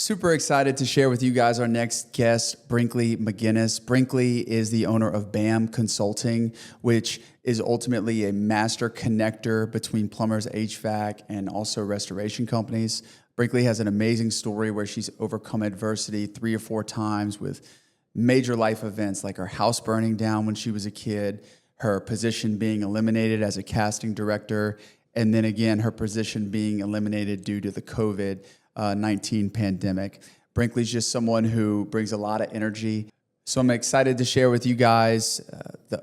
Super excited to share with you guys our next guest, Brinkley Maginnis. Brinkley is the owner of BAM Consulting, which is ultimately a master connector between plumbers, HVAC, and also restoration companies. Brinkley has an amazing story where she's overcome adversity 3 or 4 times with major life events like her house burning down when she was a kid, her position being eliminated as a casting director, and then again, her position being eliminated due to the COVID-19 pandemic. Brinkley's just someone who brings a lot of energy. So I'm excited to share with you guys the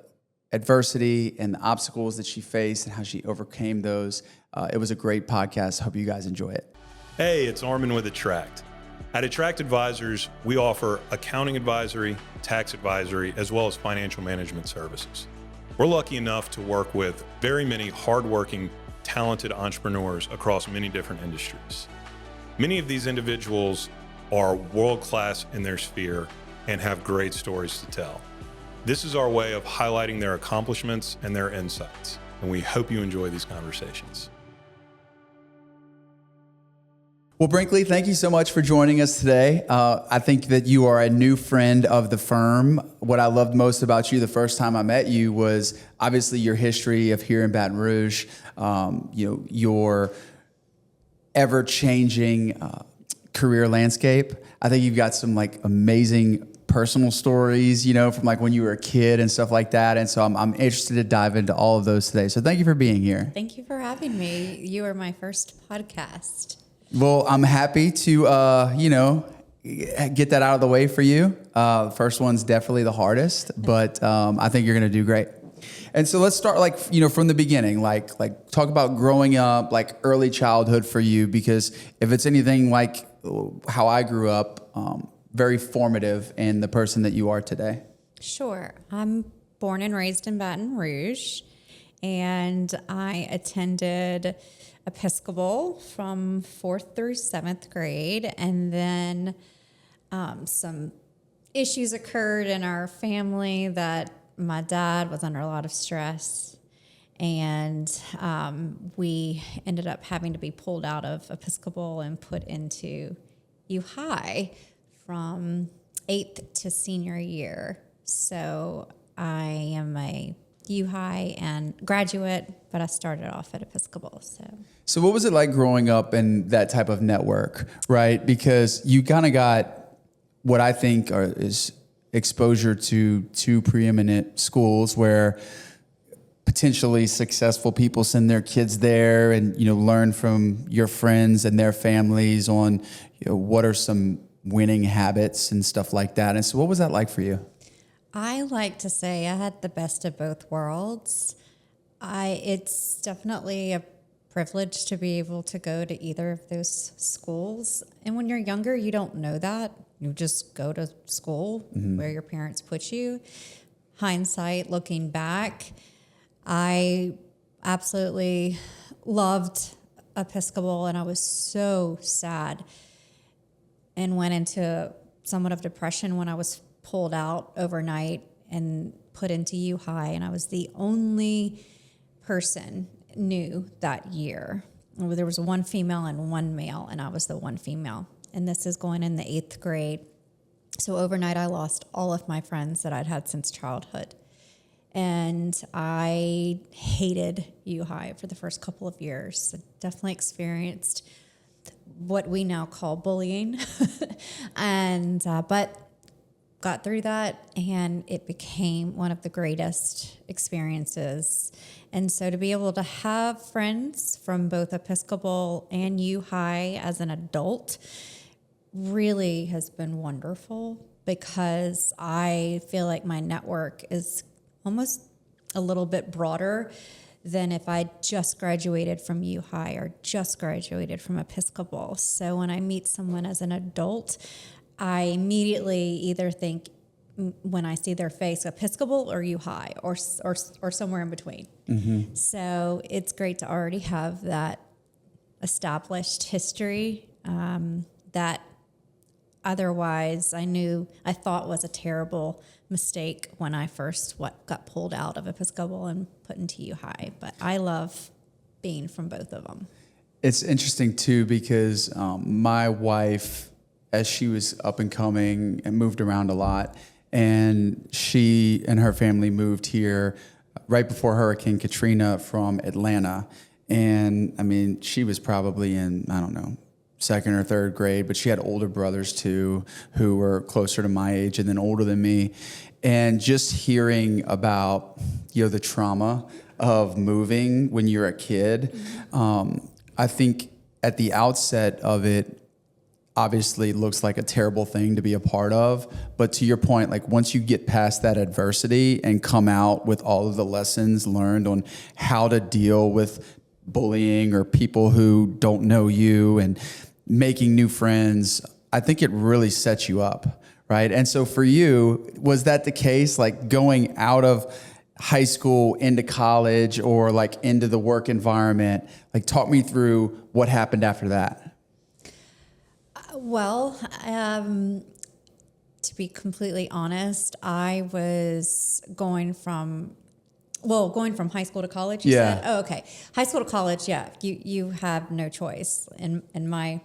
adversity and the obstacles that she faced and how she overcame those. It was a great podcast. Hope you guys enjoy it. Hey, it's Armin with Attract. At Attract Advisors, we offer accounting advisory, tax advisory, as well as financial management services. We're lucky enough to work with very many hardworking, talented entrepreneurs across many different industries. Many of these individuals are world-class in their sphere and have great stories to tell. This is our way of highlighting their accomplishments and their insights, and we hope you enjoy these conversations. Well, Brinkley, thank you so much for joining us today. I think that you are a new friend of the firm. What I loved most about you the first time I met you was obviously your history of here in Baton Rouge, your ever-changing career landscape. I think you've got some amazing personal stories, from when you were a kid and stuff like that. And so I'm interested to dive into all of those today. So thank you for being here. Thank you for having me. You are my first podcast. Well, I'm happy to, get that out of the way for you. The first one's definitely the hardest, but I think you're going to do great. And so let's start from the beginning, talk about growing up, early childhood for you, because if it's anything like how I grew up, very formative in the person that you are today. Sure. I'm born and raised in Baton Rouge, and I attended Episcopal from 4th through 7th grade, and then some issues occurred in our family that my dad was under a lot of stress, and we ended up having to be pulled out of Episcopal and put into U High from 8th to senior year. So I am a U High and graduate, but I started off at Episcopal. So what was it like growing up in that type of network, right? Because you kind of got what I think is exposure to 2 preeminent schools where potentially successful people send their kids there and, learn from your friends and their families on, what are some winning habits and stuff like that. And so what was that like for you? I like to say I had the best of both worlds. It's definitely a privilege to be able to go to either of those schools. And when you're younger, you don't know that. You just go to school where your parents put you. Hindsight, looking back, I absolutely loved Episcopal, and I was so sad and went into somewhat of depression when I was pulled out overnight and put into U High, and I was the only person new that year. There was 1 female and 1 male, and I was the 1 female. And this is going in the 8th grade. So overnight, I lost all of my friends that I'd had since childhood. And I hated U High for the first couple of years. I definitely experienced what we now call bullying. But got through that, and it became one of the greatest experiences. And so to be able to have friends from both Episcopal and U High as an adult really has been wonderful, because I feel like my network is almost a little bit broader than if I just graduated from U High or just graduated from Episcopal. So when I meet someone as an adult, I immediately either think, when I see their face, Episcopal or U High or somewhere in between. Mm-hmm. So it's great to already have that established history that otherwise I thought was a terrible mistake when I first got pulled out of Episcopal and put into U High. But I love being from both of them. It's interesting too, because my wife as she was up and coming and moved around a lot. And she and her family moved here right before Hurricane Katrina from Atlanta. And I mean, she was probably in, I don't know, second or third grade, but she had older brothers too who were closer to my age and then older than me. And just hearing about, the trauma of moving when you're a kid, I think at the outset of it, obviously looks like a terrible thing to be a part of. But to your point, like once you get past that adversity and come out with all of the lessons learned on how to deal with bullying or people who don't know you and making new friends, I think it really sets you up, right? And so for you, was that the case? Like going out of high school into college or like into the work environment, like talk me through what happened after that. Well, to be completely honest, I was going from high school to college. You said? Oh, okay. High school to college. Yeah. You have no choice. In my,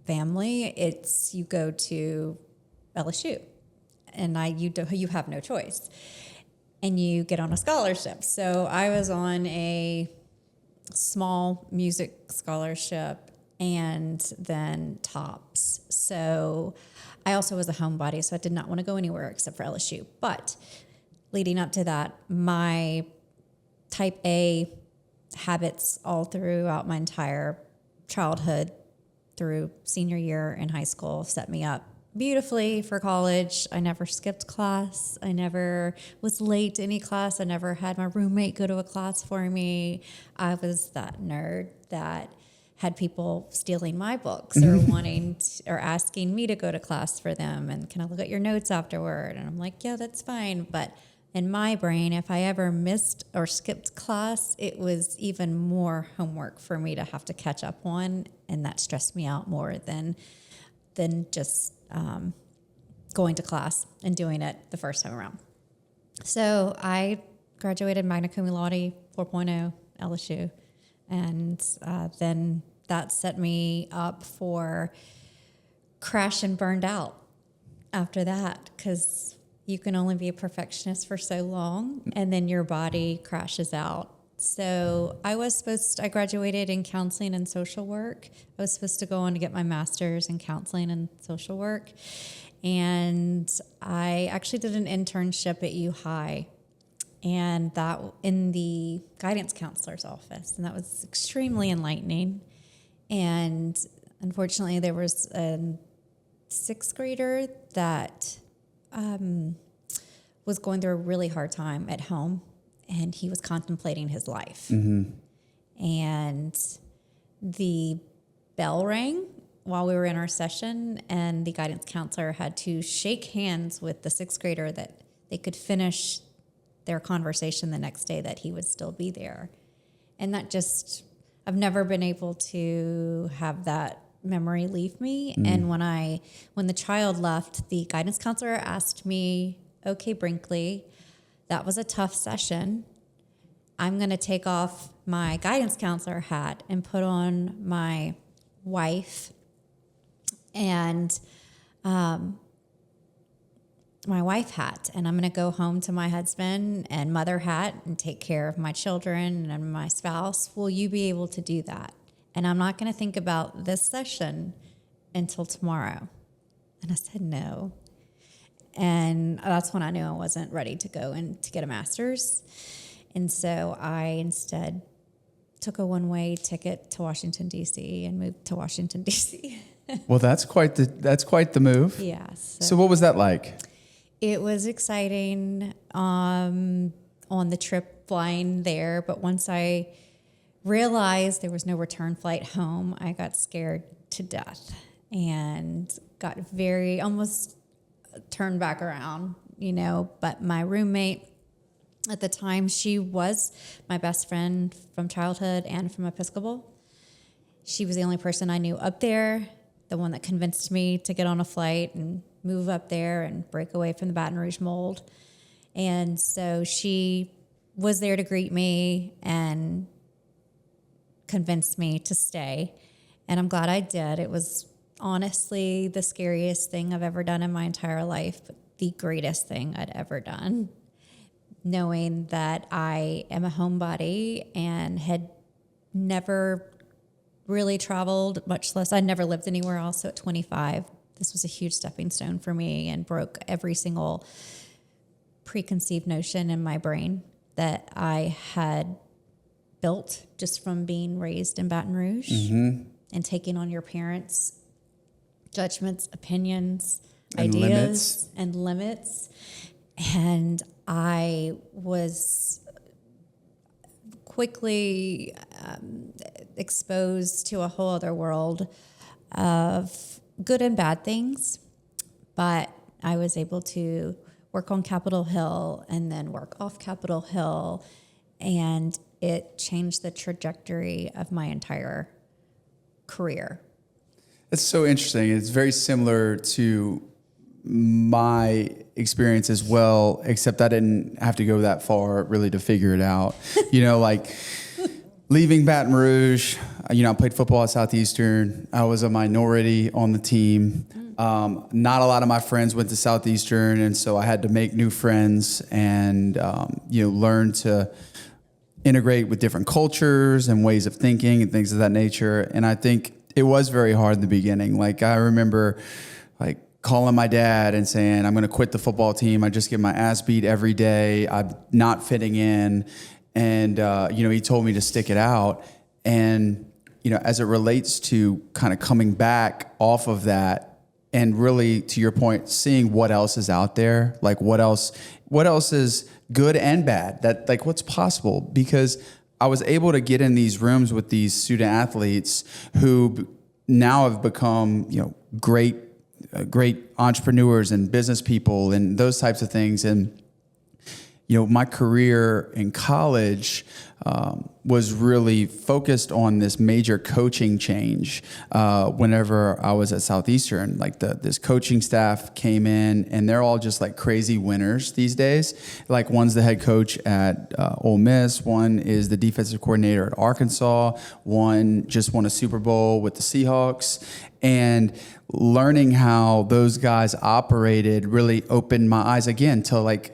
family, it's, you go to LSU and you have no choice and you get on a scholarship. So I was on a small music scholarship and then TOPS. So I also was a homebody, so I did not want to go anywhere except for LSU. But leading up to that, my type A habits all throughout my entire childhood through senior year in high school set me up beautifully for college. I never skipped class. I never was late to any class. I never had my roommate go to a class for me. I was that nerd that had people stealing my books or or asking me to go to class for them. And can I look at your notes afterward? And I'm like, yeah, that's fine. But in my brain, if I ever missed or skipped class, it was even more homework for me to have to catch up on. And that stressed me out more than just going to class and doing it the first time around. So I graduated magna cum laude 4.0 LSU. And then that set me up for crash and burned out after that, because you can only be a perfectionist for so long and then your body crashes out. So I graduated in counseling and social work. I was supposed to go on to get my master's in counseling and social work. And I actually did an internship at U High, and that in the guidance counselor's office. And that was extremely enlightening. And unfortunately, there was a sixth grader that was going through a really hard time at home, and he was contemplating his life. Mm-hmm. And the bell rang while we were in our session, and the guidance counselor had to shake hands with the sixth grader that they could finish their conversation the next day, that he would still be there. And that just, I've never been able to have that memory leave me. And when the child left, the guidance counselor asked me, okay, Brinkley, that was a tough session. I'm going to take off my guidance counselor hat and put on my wife and my wife hat, and I'm going to go home to my husband and mother hat and take care of my children and my spouse. Will you be able to do that? And I'm not going to think about this session until tomorrow. And I said no. And that's when I knew I wasn't ready to go and to get a master's. And so I instead took a one-way ticket to Washington, D.C. and moved to Washington, D.C. Well, that's quite the move. Yeah. So what was that like? It was exciting on the trip flying there, but once I realized there was no return flight home, I got scared to death and got almost turned back around, But my roommate at the time, she was my best friend from childhood and from Episcopal. She was the only person I knew up there, the one that convinced me to get on a flight and move up there and break away from the Baton Rouge mold. And so she was there to greet me and convinced me to stay. And I'm glad I did. It was honestly the scariest thing I've ever done in my entire life, but the greatest thing I'd ever done. Knowing that I am a homebody and had never really traveled, much less I'd never lived anywhere else. So at 25, this was a huge stepping stone for me and broke every single preconceived notion in my brain that I had built just from being raised in Baton Rouge and taking on your parents' judgments, opinions, And ideas, and limits. And I was quickly exposed to a whole other world of good and bad things, but I was able to work on Capitol Hill and then work off Capitol Hill, and it changed the trajectory of my entire career. It's so interesting. It's very similar to my experience as well, except I didn't have to go that far really to figure it out. Like leaving Baton Rouge, I played football at Southeastern. I was a minority on the team. Not a lot of my friends went to Southeastern, and so I had to make new friends and, learn to integrate with different cultures and ways of thinking and things of that nature. And I think it was very hard in the beginning. Like I remember calling my dad and saying, I'm going to quit the football team. I just get my ass beat every day. I'm not fitting in. And, he told me to stick it out. And, as it relates to kind of coming back off of that and really, to your point, seeing what else is out there, like what else is good and bad, that like what's possible, because I was able to get in these rooms with these student athletes who now have become, great entrepreneurs and business people and those types of things. And, my career in college was really focused on this major coaching change. Whenever I was at Southeastern, like this coaching staff came in and they're all just like crazy winners these days. Like one's the head coach at Ole Miss, one is the defensive coordinator at Arkansas, one just won a Super Bowl with the Seahawks. And learning how those guys operated really opened my eyes again to like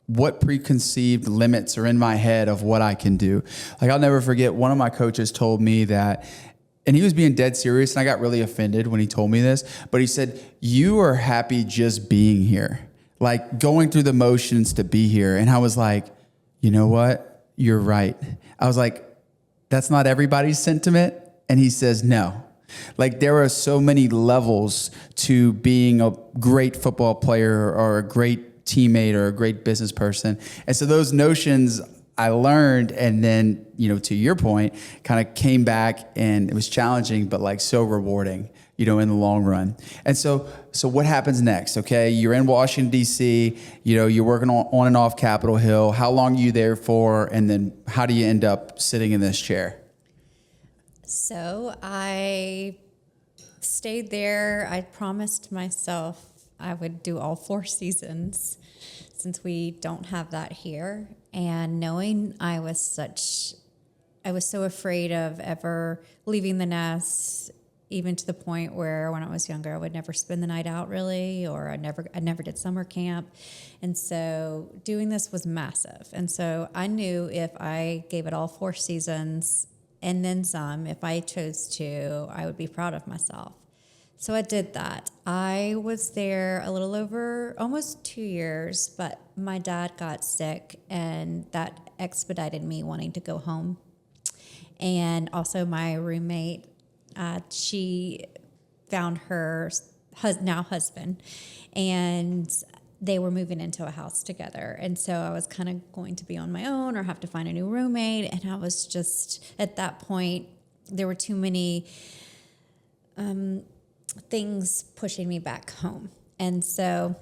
what preconceived limits are in my head of what I can do. Like I'll never forget, one of my coaches told me that, and he was being dead serious, and I got really offended when he told me this, but he said, you are happy just being here, like going through the motions to be here. And I was like, you know what? You're right. I was like, that's not everybody's sentiment. And he says, no. Like there are so many levels to being a great football player or a great teammate or a great business person. And so those notions I learned, and then, to your point, kind of came back, and it was challenging, but like so rewarding, in the long run. And so what happens next? Okay. You're in Washington, DC, you're working on and off Capitol Hill. How long are you there for? And then how do you end up sitting in this chair? So I stayed there. I promised myself I would do all 4 seasons since we don't have that here. And knowing I was so afraid of ever leaving the nest, even to the point where when I was younger, I would never spend the night out really, or I never did summer camp. And so doing this was massive. And so I knew if I gave it all 4 seasons and then some, if I chose to, I would be proud of myself. So I did that. I was there a little over almost 2 years, but my dad got sick, and that expedited me wanting to go home. And also my roommate, she found her now husband, and they were moving into a house together. And so I was kind of going to be on my own or have to find a new roommate. And I was just, at that point, there were too many things pushing me back home. And so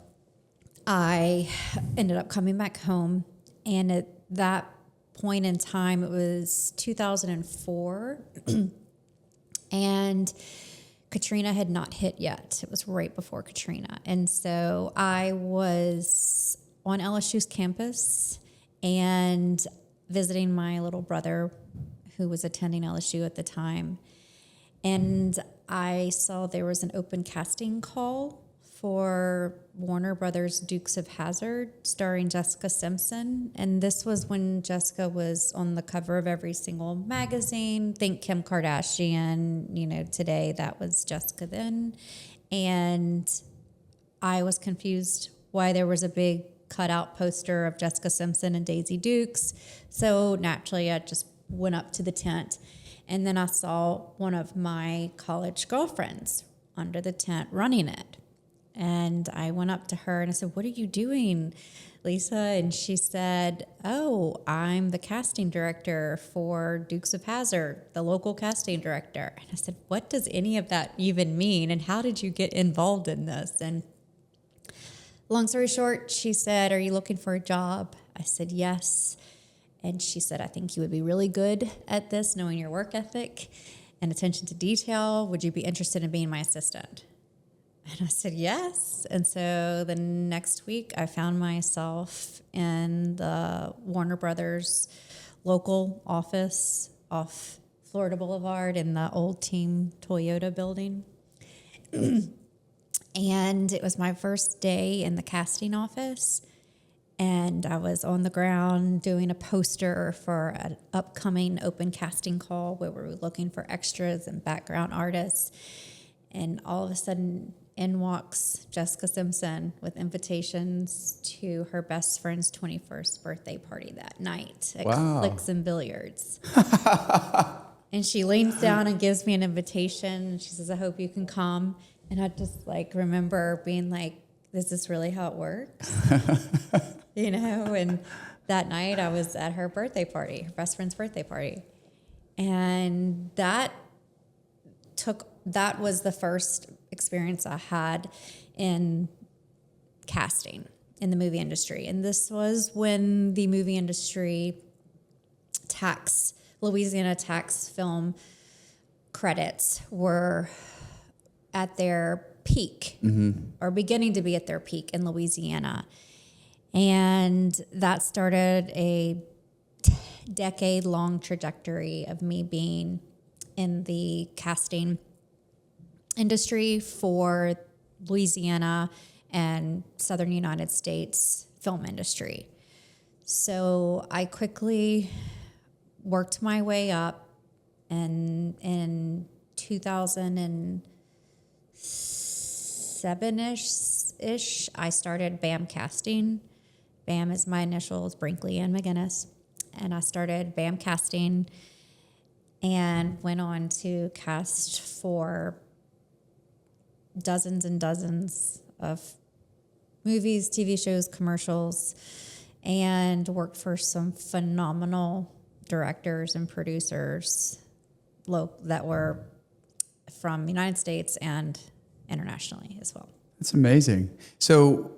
I ended up coming back home. And at that point in time, it was 2004. And Katrina had not hit yet. It was right before Katrina. And so I was on LSU's campus and visiting my little brother who was attending LSU at the time. And I saw there was an open casting call for Warner Brothers' Dukes of Hazzard, starring Jessica Simpson. And this was when Jessica was on the cover of every single magazine. Think Kim Kardashian, today that was Jessica then. And I was confused why there was a big cutout poster of Jessica Simpson and Daisy Dukes. So naturally, I just went up to the tent. And then I saw one of my college girlfriends under the tent running it. And I went up to her and I said, "What are you doing, Lisa?" And she said, "Oh, I'm the casting director for Dukes of Hazzard, the local casting director." And I said, "What does any of that even mean? And how did you get involved in this?" And long story short, she said, "Are you looking for a job?" I said, "Yes." And she said, "I think you would be really good at this, knowing your work ethic and attention to detail. Would you be interested in being my assistant?" And I said, "Yes." And so the next week, I found myself in the Warner Brothers local office off Florida Boulevard in the old Team Toyota building. And it was my first day in the casting office. And I was on the ground doing a poster for an upcoming open casting call where we were looking for extras and background artists. And all of a sudden, in walks Jessica Simpson with invitations to her best friend's 21st birthday party that night at Clicks and Billiards. And she leans down and gives me an invitation. She says, "I hope you can come." And I just remember being like, "Is this really how it works?" And that night I was at her birthday party, her best friend's birthday party. And that was the first experience I had in casting in the movie industry. And this was when the movie industry Louisiana tax film credits were at their peak, or beginning to be at their peak in Louisiana. And that started a decade-long trajectory of me being in the casting industry for Louisiana and Southern United States film industry. So I quickly worked my way up, and in 2007-ish, I started BAM casting. BAM is my initials, Brinkley and Maginnis. And I started BAM casting and went on to cast for dozens and dozens of movies, TV shows, commercials, and worked for some phenomenal directors and producers that were from the United States and internationally as well. That's amazing. So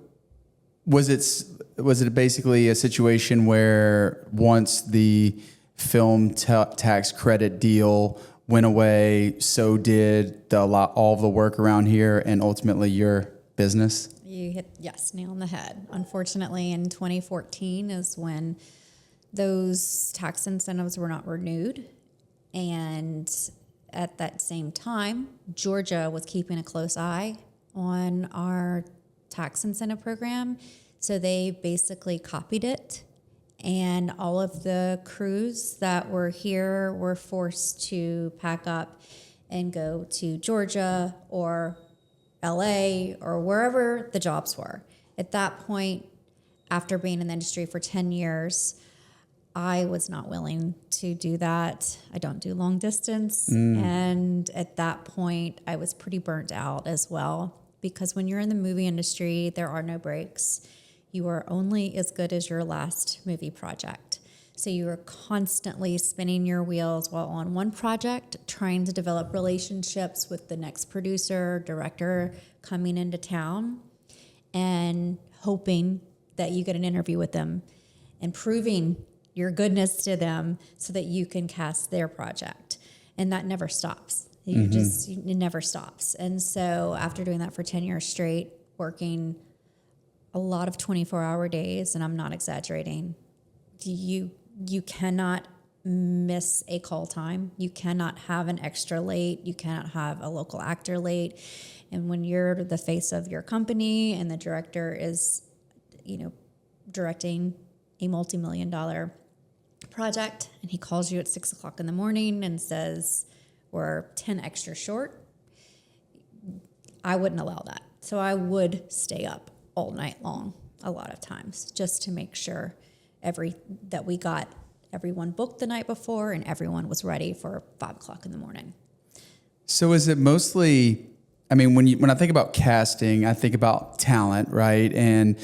was it basically a situation where once the film tax credit deal went away, so did all of the work around here and ultimately your business? You hit, nail on the head. Unfortunately, in 2014 is when those tax incentives were not renewed. And at that same time, Georgia was keeping a close eye on our tax incentive program. So they basically copied it. And all of the crews that were here were forced to pack up and go to Georgia or LA or wherever the jobs were. At that point, after being in the industry for 10 years, I was not willing to do that. I don't do long distance. And at that point, I was pretty burnt out as well, because when you're in the movie industry, there are no breaks. You are only as good as your last movie project. So you are constantly spinning your wheels while on one project, trying to develop relationships with the next producer, director coming into town, and hoping that you get an interview with them and proving your goodness to them so that you can cast their project. And that never stops. It never stops. And so after doing that for 10 years straight, working a lot of 24-hour days, and I'm not exaggerating, you cannot miss a call time. You cannot have an extra late. You cannot have a local actor late. And when you're the face of your company and the director is, directing a multi-million-dollar project, and he calls you at 6:00 in the morning and says, we're 10 extra short, I wouldn't allow that. So I would stay up all night long a lot of times just to make sure that we got everyone booked the night before and everyone was ready for 5:00 in the morning. So is it mostly, when I think about casting, I think about talent, right? And,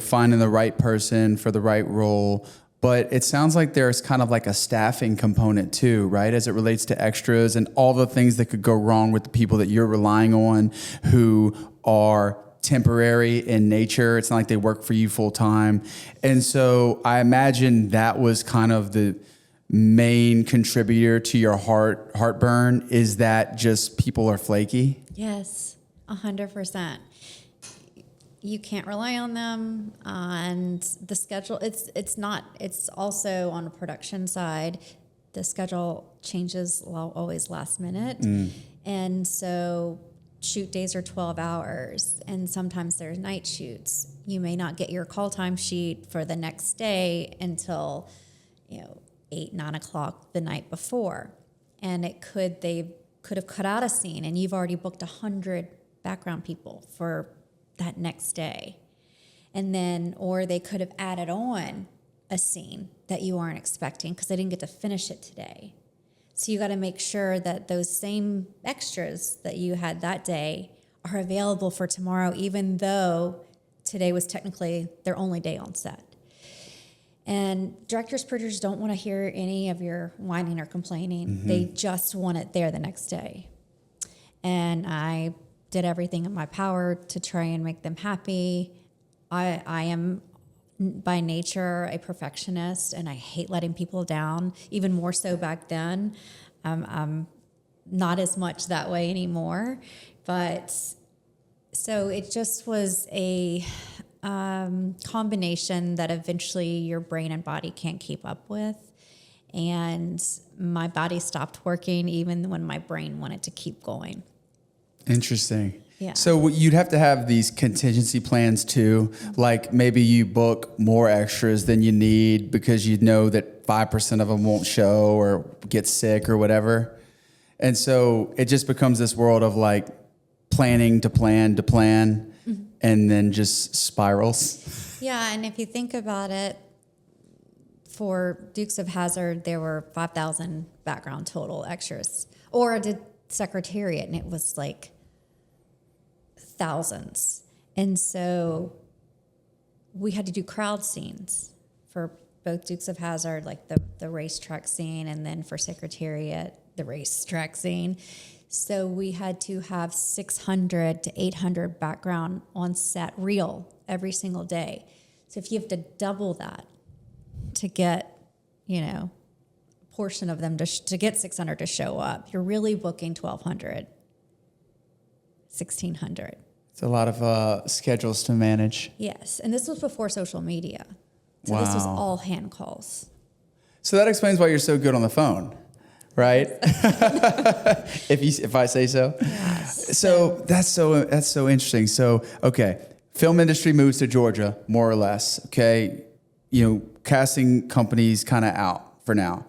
finding the right person for the right role. But it sounds like there's kind of like a staffing component too, right? As it relates to extras and all the things that could go wrong with the people that you're relying on who are temporary in nature. It's not like they work for you full time. And so I imagine that was kind of the main contributor to your heartburn, is that just people are flaky? Yes, 100%. You can't rely on them, and the schedule, it's also on a production side, the schedule changes always last minute. And so shoot days are 12 hours, and sometimes there's night shoots. You may not get your call time sheet for the next day until 8, 9 o'clock the night before. And they could have cut out a scene, and you've already booked 100 background people for that next day. And then, or they could have added on a scene that you aren't expecting because they didn't get to finish it today. So you got to make sure that those same extras that you had that day are available for tomorrow, even though today was technically their only day on set. And directors, producers don't want to hear any of your whining or complaining. Mm-hmm. They just want it there the next day. And I did everything in my power to try and make them happy. I am by nature a perfectionist, and I hate letting people down, even more so back then. I'm not as much that way anymore. But so it just was a combination that eventually your brain and body can't keep up with. And my body stopped working even when my brain wanted to keep going. Interesting. Yeah. So you'd have to have these contingency plans too. Like maybe you book more extras than you need because you know that 5% of them won't show or get sick or whatever. And so it just becomes this world of like planning to plan to plan, mm-hmm. and then just spirals. Yeah. And if you think about it, for Dukes of Hazzard, there were 5,000 background total extras. Or I did Secretariat, and it was like thousands. And so we had to do crowd scenes for both Dukes of Hazzard, like the racetrack scene, and then for Secretariat, the racetrack scene. So we had to have 600 to 800 background on set reel every single day. So if you have to double that to get, a portion of them to get 600 to show up, you're really booking 1,200, 1,600. It's a lot of schedules to manage. Yes, and this was before social media. So wow. This was all hand calls. So that explains why you're so good on the phone, right? if I say so. Yes. So that's so interesting. So okay, film industry moves to Georgia, more or less. Okay, casting companies kind of out for now.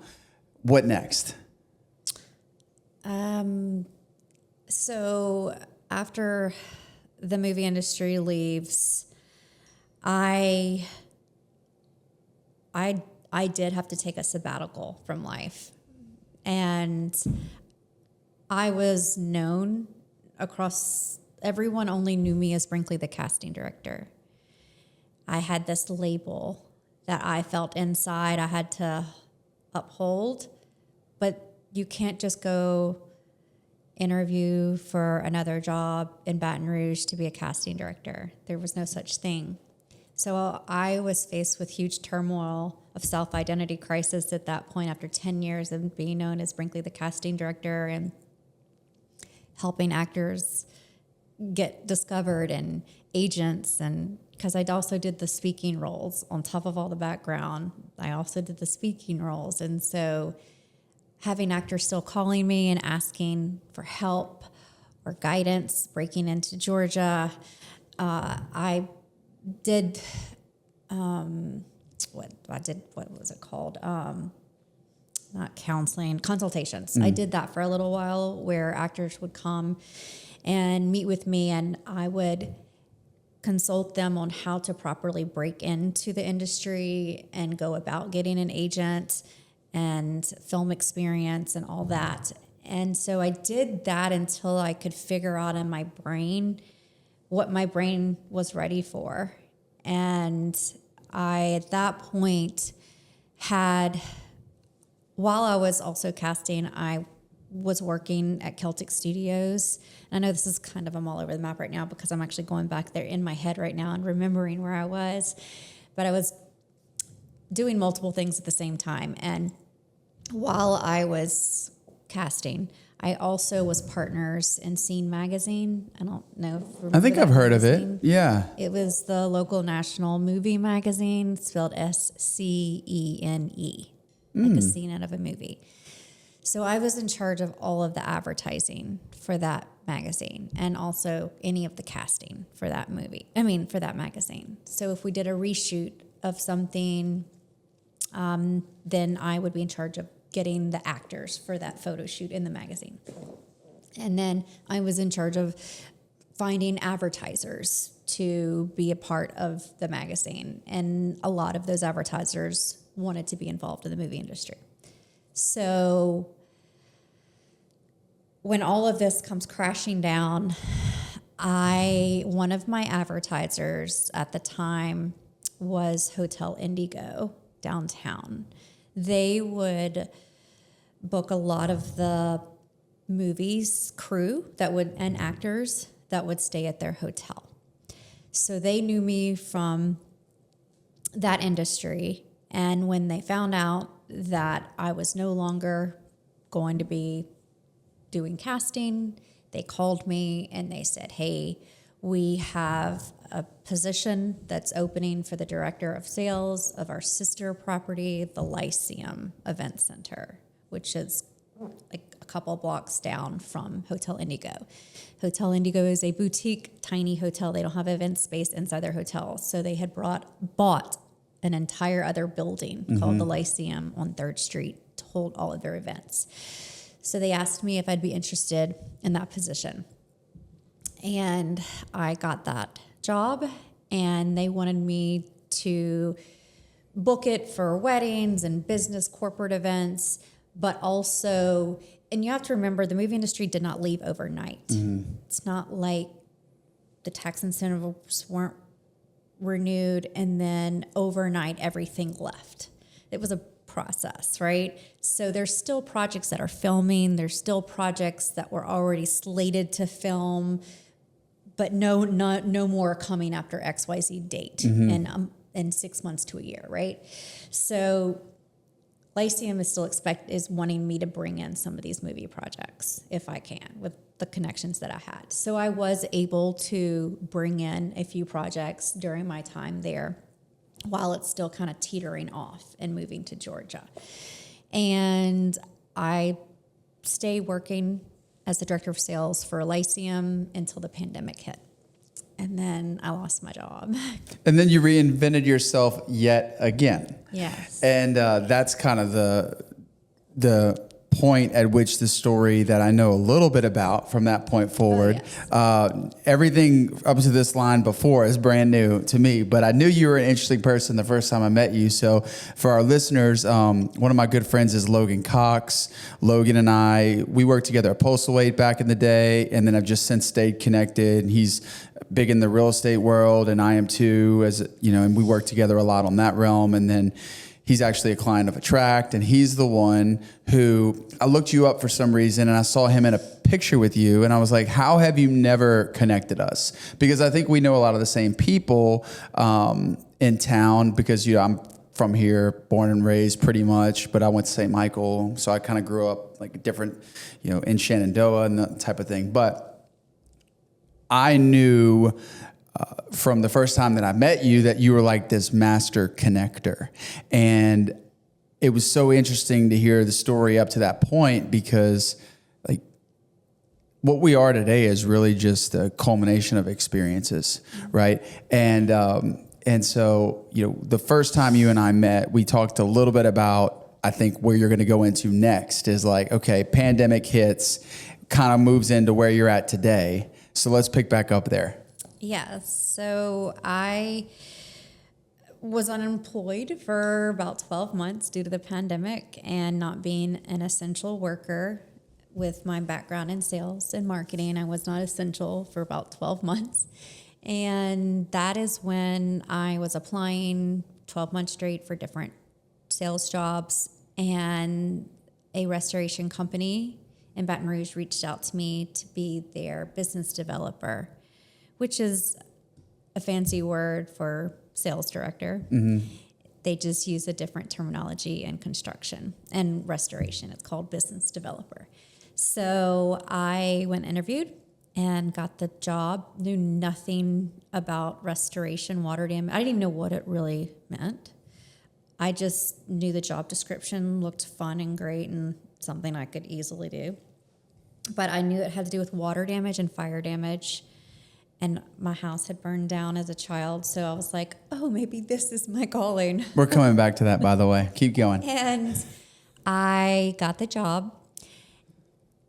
What next? So after the movie industry leaves, I did have to take a sabbatical from life. And I was known across, everyone only knew me as Brinkley, the casting director. I had this label that I felt inside I had to uphold, but you can't just go interview for another job in Baton Rouge to be a casting director. There was no such thing. So I was faced with huge turmoil of self-identity crisis at that point after 10 years of being known as Brinkley, the casting director, and helping actors get discovered and agents and because I also did the speaking roles on top of all the background. I also did the speaking roles. And so having actors still calling me and asking for help or guidance, breaking into Georgia, I did, what was it called? Not counseling, consultations. I did that for a little while where actors would come and meet with me, and I would consult them on how to properly break into the industry and go about getting an agent and film experience and all that. And so I did that until I could figure out in my brain what my brain was ready for. And I, at that point, while I was also casting, I was working at Celtic Studios. And I know this is kind of, I'm all over the map right now because I'm actually going back there in my head right now and remembering where I was. But I was doing multiple things at the same time. And while I was casting, I also was partners in Scene Magazine. I don't know if I think I've heard of it. Yeah. It was the local national movie magazine, spelled SCENE, like a scene out of a movie. So I was in charge of all of the advertising for that magazine and also any of the casting for that for that magazine. So if we did a reshoot of something, then I would be in charge of getting the actors for that photo shoot in the magazine. And then I was in charge of finding advertisers to be a part of the magazine. And a lot of those advertisers wanted to be involved in the movie industry. So when all of this comes crashing down, one of my advertisers at the time was Hotel Indigo downtown. They would book a lot of the movies crew and actors that would stay at their hotel. So they knew me from that industry. And when they found out that I was no longer going to be doing casting, they called me and they said, hey, we have a position that's opening for the director of sales of our sister property, the Lyceum Event Center, which is like a couple blocks down from Hotel Indigo. Hotel Indigo is a boutique, tiny hotel. They don't have event space inside their hotel. So they had bought an entire other building called the Lyceum on 3rd Street to hold all of their events. So they asked me if I'd be interested in that position. And I got that job, and they wanted me to book it for weddings and business corporate events, but also, and you have to remember, the movie industry did not leave overnight. It's not like the tax incentives weren't renewed and then overnight everything left. It was a process, right? So there's still projects that are filming. There's still projects that were already slated to film, but no more coming after XYZ date in 6 months to a year, right? So Lyceum is wanting me to bring in some of these movie projects if I can with the connections that I had. So I was able to bring in a few projects during my time there while it's still kind of teetering off and moving to Georgia. And I stayed working as the director of sales for Lyceum until the pandemic hit. And then I lost my job. And then you reinvented yourself yet again. Yes. And that's kind of the point at which the story that I know a little bit about from that point forward. Everything up to this line before is brand new to me, but I knew you were an interesting person the first time I met you. So for our listeners, one of my good friends is Logan Cox. Logan and we worked together at Postal 8 back in the day, and then I've just since stayed connected. He's big in the real estate world, and I am too, and we work together a lot on that realm. And then he's actually a client of Attract, and he's the one who I looked you up for some reason, and I saw him in a picture with you, and I was like, how have you never connected us? Because I think we know a lot of the same people in town because, I'm from here, born and raised pretty much, but I went to St. Michael, so I kind of grew up like different, in Shenandoah and that type of thing. But I knew from the first time that I met you that you were like this master connector. And it was so interesting to hear the story up to that point, because like what we are today is really just a culmination of experiences, right? And so, you know, the first time you and I met, we talked a little bit about, I think, where you're going to go into next is like, okay, pandemic hits, kind of moves into where you're at today. So let's pick back up there. Yeah, so I was unemployed for about 12 months due to the pandemic and not being an essential worker. With my background in sales and marketing, I was not essential for about 12 months. And that is when I was applying 12 months straight for different sales jobs, and a restoration company in Baton Rouge reached out to me to be their business developer, which is a fancy word for sales director. Mm-hmm. They just use a different terminology in construction and restoration. It's called business developer. So I went and interviewed and got the job, knew nothing about restoration, water damage. I didn't even know what it really meant. I just knew the job description looked fun and great and something I could easily do. But I knew it had to do with water damage and fire damage. And my house had burned down as a child. So I was like, oh, maybe this is my calling. We're coming back to that, by the way. Keep going. And I got the job.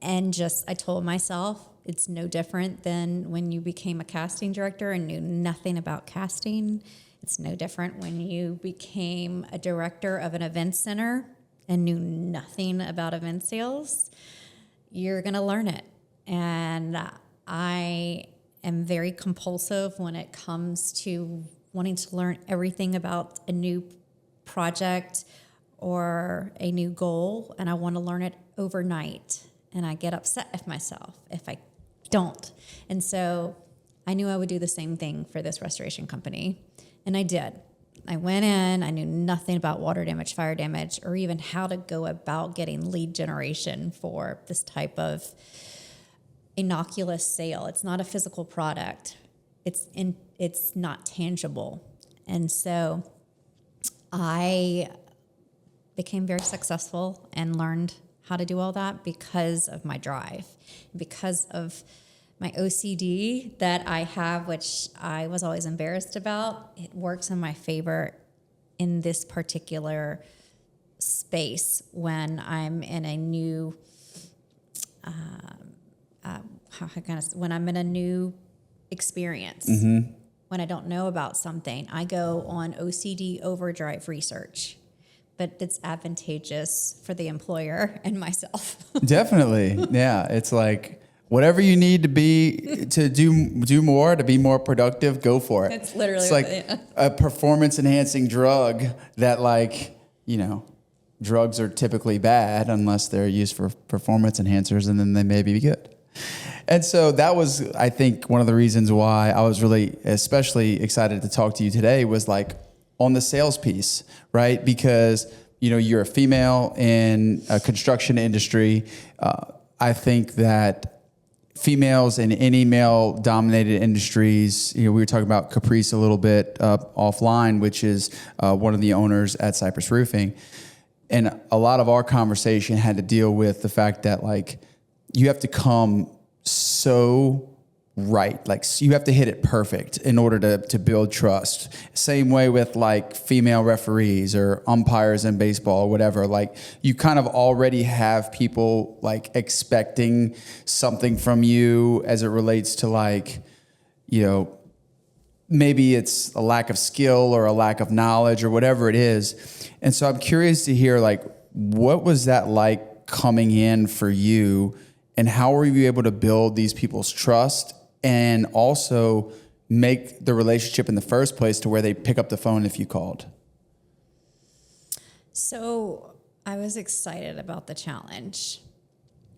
And I told myself, it's no different than when you became a casting director and knew nothing about casting. It's no different when you became a director of an event center and knew nothing about event sales. You're going to learn it. And I am very compulsive when it comes to wanting to learn everything about a new project or a new goal, and I want to learn it overnight. And I get upset with myself if I don't. And so I knew I would do the same thing for this restoration company. And I did. I went in, I knew nothing about water damage, fire damage, or even how to go about getting lead generation for this type of innocuous sale. It's not a physical product. It's not tangible. And so I became very successful and learned how to do all that because of my drive, because of my OCD that I have, which I was always embarrassed about. It works in my favor in this particular space when I'm in a new, when I'm in a new experience. Mm-hmm. When I don't know about something, I go on OCD overdrive research. But it's advantageous for the employer and myself. Definitely. Yeah. It's like whatever you need to do more, to be more productive, go for it. It's literally a performance enhancing drug that, like, you know, drugs are typically bad unless they're used for performance enhancers, and then they may be good. And so that was, I think, one of the reasons why I was really especially excited to talk to you today was like, on the sales piece, right? Because, you know, you're a female in a construction industry. I think that females in any male-dominated industries, you know, we were talking about Caprice a little bit offline, which is one of the owners at Cypress Roofing. And a lot of our conversation had to deal with the fact that, like, you have to come so right. Like, you have to hit it perfect in order to build trust. Same way with like female referees or umpires in baseball or whatever. Like, you kind of already have people like expecting something from you as it relates to, like, you know, maybe it's a lack of skill or a lack of knowledge or whatever it is. And so I'm curious to hear, like, what was that like coming in for you, and how were you able to build these people's trust and also make the relationship in the first place to where they pick up the phone if you called? So I was excited about the challenge.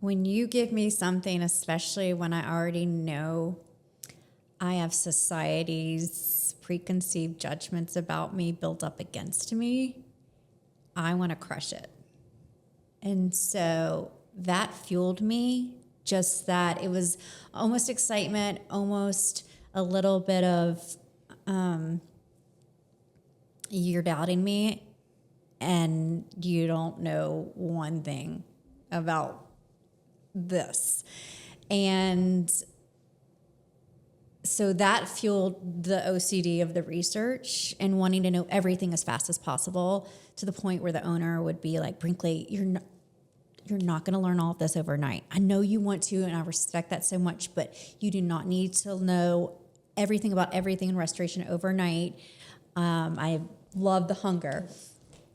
When you give me something, especially when I already know I have society's preconceived judgments about me built up against me, I want to crush it. And so that fueled me. Just that it was almost excitement, almost a little bit of, you're doubting me and you don't know one thing about this. And so that fueled the OCD of the research and wanting to know everything as fast as possible, to the point where the owner would be like, Brinkley, you're not going to learn all of this overnight. I know you want to, and I respect that so much, but you do not need to know everything about everything in restoration overnight. I love the hunger.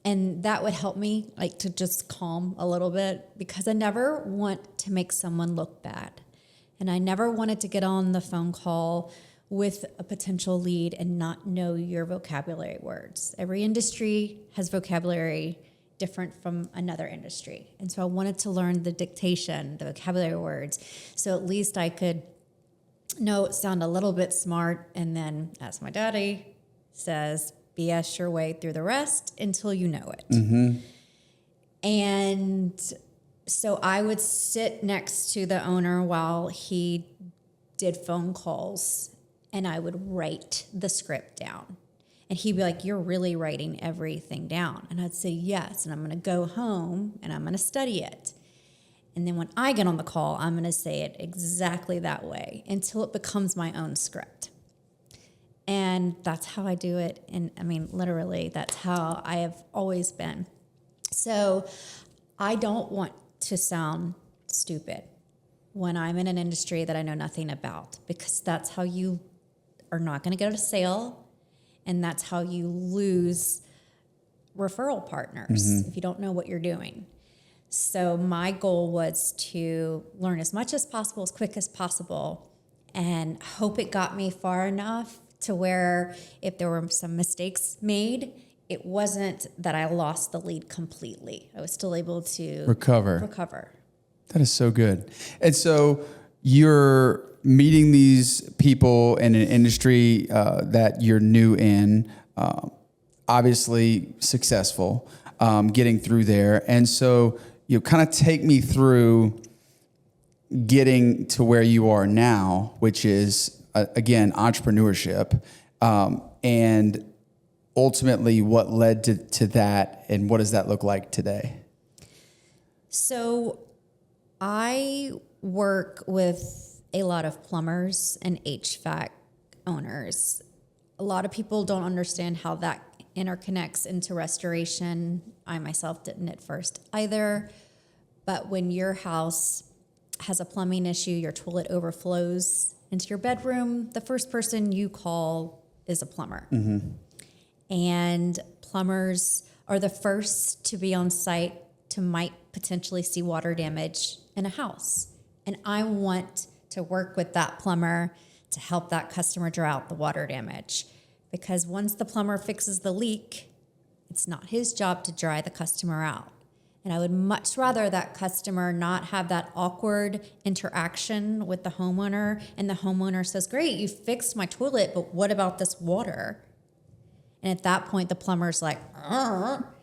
And that would help me like to just calm a little bit, because I never want to make someone look bad. And I never wanted to get on the phone call with a potential lead and not know your vocabulary words. Every industry has vocabulary different from another industry. And so I wanted to learn the dictation, the vocabulary words, so at least I could sound a little bit smart. And then, as my daddy says, BS your way through the rest until you know it. Mm-hmm. And so I would sit next to the owner while he did phone calls, and I would write the script down. And he'd be like, you're really writing everything down? And I'd say, yes. And I'm going to go home and I'm going to study it. And then when I get on the call, I'm going to say it exactly that way until it becomes my own script. And that's how I do it. And I mean, literally, that's how I have always been. So I don't want to sound stupid when I'm in an industry that I know nothing about, because that's how you are not going to get a sale. And that's how you lose referral partners if you don't know what you're doing. So my goal was to learn as much as possible, as quick as possible, and hope it got me far enough to where if there were some mistakes made, it wasn't that I lost the lead completely. I was still able to recover. That is so good. And so you're meeting these people in an industry that you're new in, obviously successful, getting through there. And so you kind of take me through getting to where you are now, which is, again, entrepreneurship, and ultimately what led to that, and what does that look like today? So I work with a lot of plumbers and HVAC owners. A lot of people don't understand how that interconnects into restoration. I myself didn't at first either. But when your house has a plumbing issue, your toilet overflows into your bedroom, the first person you call is a plumber. Mm-hmm. And plumbers are the first to be on site to might potentially see water damage in a house. And I want to work with that plumber to help that customer draw out the water damage. Because once the plumber fixes the leak, it's not his job to dry the customer out. And I would much rather that customer not have that awkward interaction with the homeowner, and the homeowner says, great, you fixed my toilet, but what about this water? And at that point, the plumber's like, or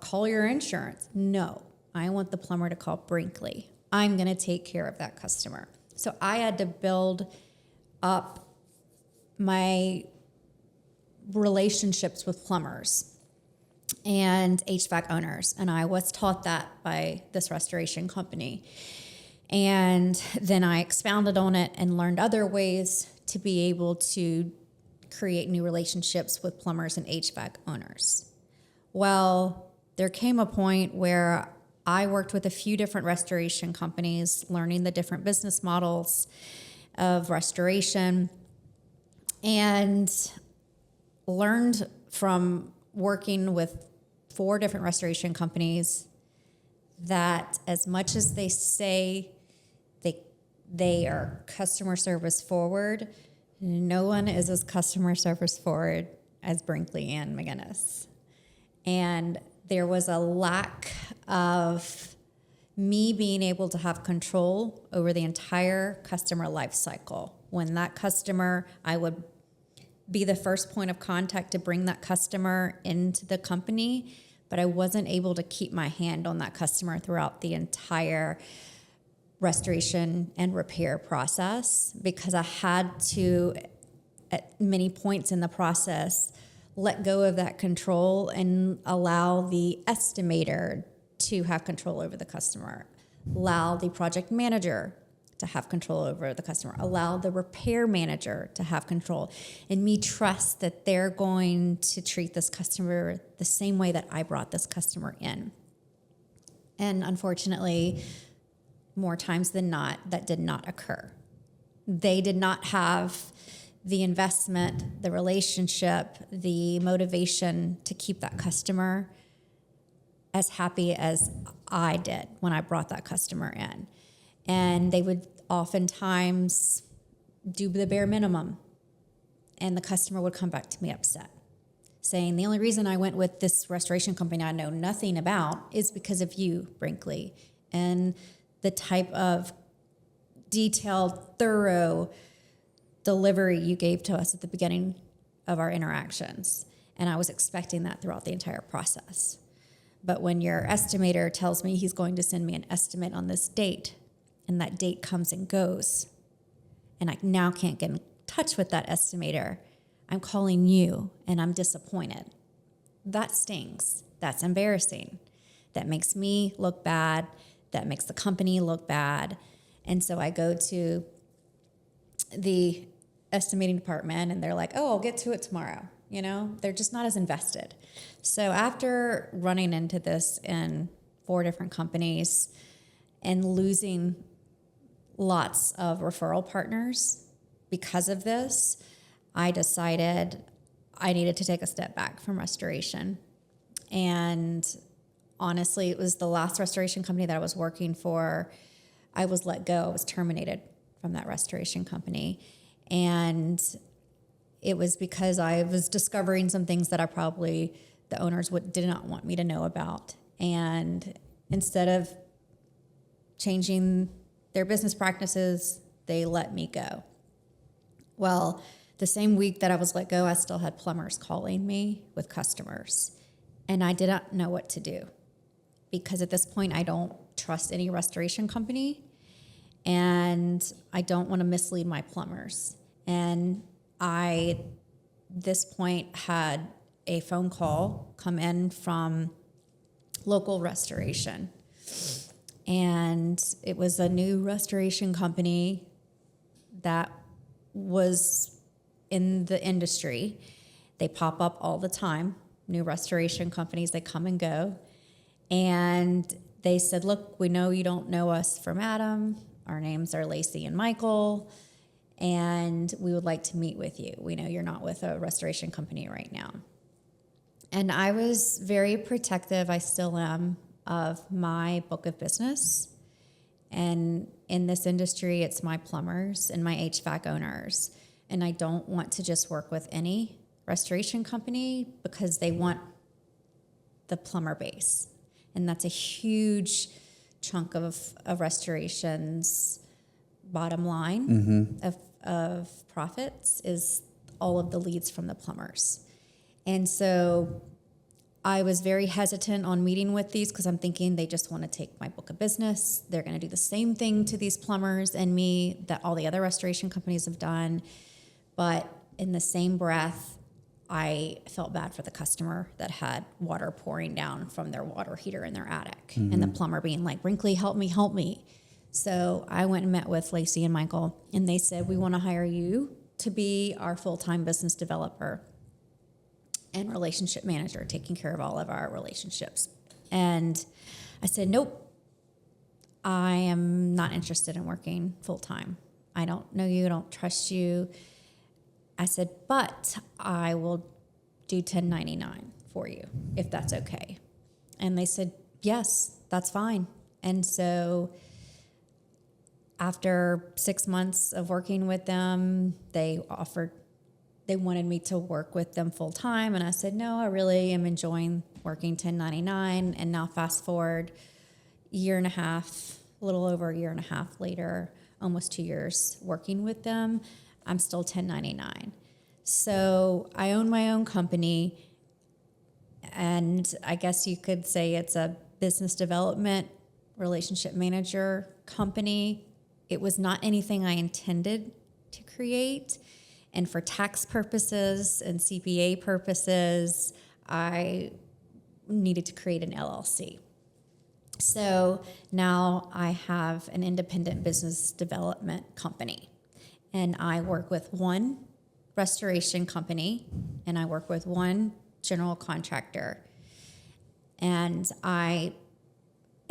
call your insurance. No, I want the plumber to call Brinkley. I'm going to take care of that customer. So I had to build up my relationships with plumbers and HVAC owners. And I was taught that by this restoration company. And then I expounded on it and learned other ways to be able to create new relationships with plumbers and HVAC owners. Well, there came a point where I worked with a few different restoration companies, learning the different business models of restoration, and learned from working with 4 different restoration companies that as much as they say they are customer service forward, no one is as customer service forward as Brinkley and Maginnis. And there was a lack of me being able to have control over the entire customer life cycle. When that customer, I would be the first point of contact to bring that customer into the company, but I wasn't able to keep my hand on that customer throughout the entire restoration and repair process, because I had to at many points in the process, let go of that control and allow the estimator to have control over the customer, allow the project manager to have control over the customer, allow the repair manager to have control, and me trust that they're going to treat this customer the same way that I brought this customer in. And unfortunately, more times than not, that did not occur. They did not have the investment, the relationship, the motivation to keep that customer as happy as I did when I brought that customer in. And they would oftentimes do the bare minimum, and the customer would come back to me upset, saying, the only reason I went with this restoration company I know nothing about is because of you, Brinkley, and the type of detailed, thorough delivery you gave to us at the beginning of our interactions. And I was expecting that throughout the entire process. But when your estimator tells me he's going to send me an estimate on this date, and that date comes and goes, and I now can't get in touch with that estimator, I'm calling you and I'm disappointed. That stings. That's embarrassing. That makes me look bad. That makes the company look bad. And so I go to the estimating department and they're like, oh, I'll get to it tomorrow. You know, they're just not as invested. So after running into this in 4 different companies and losing lots of referral partners because of this, I decided I needed to take a step back from restoration. And honestly, it was the last restoration company that I was working for. I was let go. I was terminated from that restoration company. And it was because I was discovering some things that the owners did not want me to know about. And instead of changing their business practices, they let me go. Well, the same week that I was let go, I still had plumbers calling me with customers. And I did not know what to do, because at this point, I don't trust any restoration company, and I don't want to mislead my plumbers. And I, this point, had a phone call come in from local restoration. And it was a new restoration company that was in the industry. They pop up all the time. New restoration companies, they come and go. And they said, look, we know you don't know us from Adam. Our names are Lacey and Michael, and we would like to meet with you. We know you're not with a restoration company right now. And I was very protective, I still am, of my book of business. And in this industry, it's my plumbers and my HVAC owners. And I don't want to just work with any restoration company because they want the plumber base. And that's a huge chunk of restoration's bottom line of profits, is all of the leads from the plumbers. And so I was very hesitant on meeting with these because I'm thinking they just want to take my book of business. They're going to do the same thing to these plumbers and me that all the other restoration companies have done. But in the same breath, I felt bad for the customer that had water pouring down from their water heater in their attic, and the plumber being like, Brinkley, help me, help me. So I went and met with Lacey and Michael, and they said, we want to hire you to be our full-time business developer and relationship manager, taking care of all of our relationships. And I said, nope, I am not interested in working full-time. I don't know you, I don't trust you. I said, but I will do 1099 for you, if that's okay. And they said, yes, that's fine. And so after 6 months of working with them, they wanted me to work with them full time. And I said, no, I really am enjoying working 1099. And now fast forward a little over a year and a half later, almost 2 years working with them, I'm still 1099. So I own my own company, and I guess you could say it's a business development relationship manager company. It was not anything I intended to create. And for tax purposes and CPA purposes, I needed to create an LLC. So now I have an independent business development company, and I work with one restoration company and I work with one general contractor. And I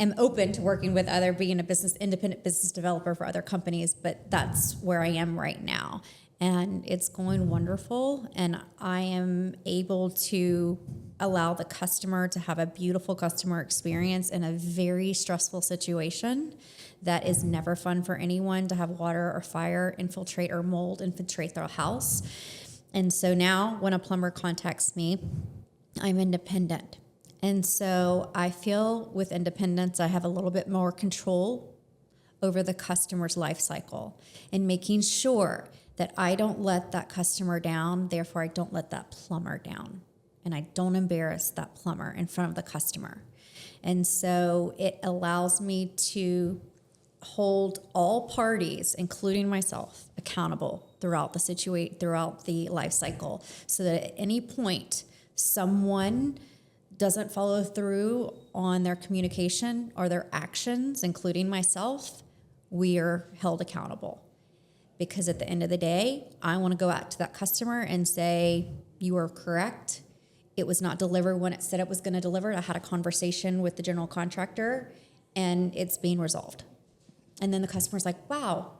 am open to working with being a independent business developer for other companies, but that's where I am right now. And it's going wonderful, and I am able to allow the customer to have a beautiful customer experience in a very stressful situation that is never fun for anyone, to have water or fire infiltrate or mold infiltrate their house. And so now when a plumber contacts me, I'm independent. And so I feel with independence, I have a little bit more control over the customer's life cycle and making sure that I don't let that customer down, therefore I don't let that plumber down. And I don't embarrass that plumber in front of the customer. And so it allows me to hold all parties, including myself, accountable throughout the life cycle, so that at any point someone doesn't follow through on their communication or their actions, including myself, we are held accountable. Because at the end of the day, I want to go out to that customer and say, you are correct. It was not delivered when it said it was going to deliver. I had a conversation with the general contractor and it's being resolved. And then the customer's like, wow,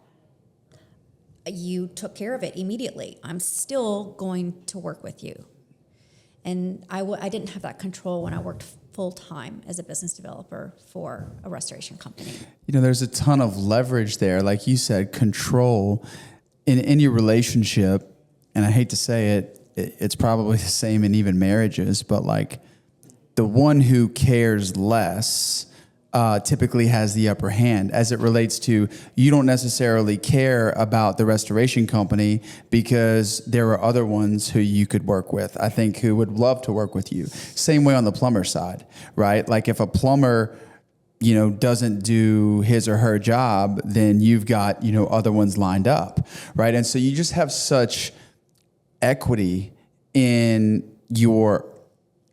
you took care of it immediately. I'm still going to work with you. And I didn't have that control when I worked full-time as a business developer for a restoration company. You know, there's a ton of leverage there. Like you said, control in any relationship. And I hate to say it, it's probably the same in even marriages, but like the one who cares less typically has the upper hand as it relates to, you don't necessarily care about the restoration company because there are other ones who you could work with, I think, who would love to work with you. Same way on the plumber side, right? Like if a plumber, you know, doesn't do his or her job, then you've got, you know, other ones lined up, right? And so you just have such equity in your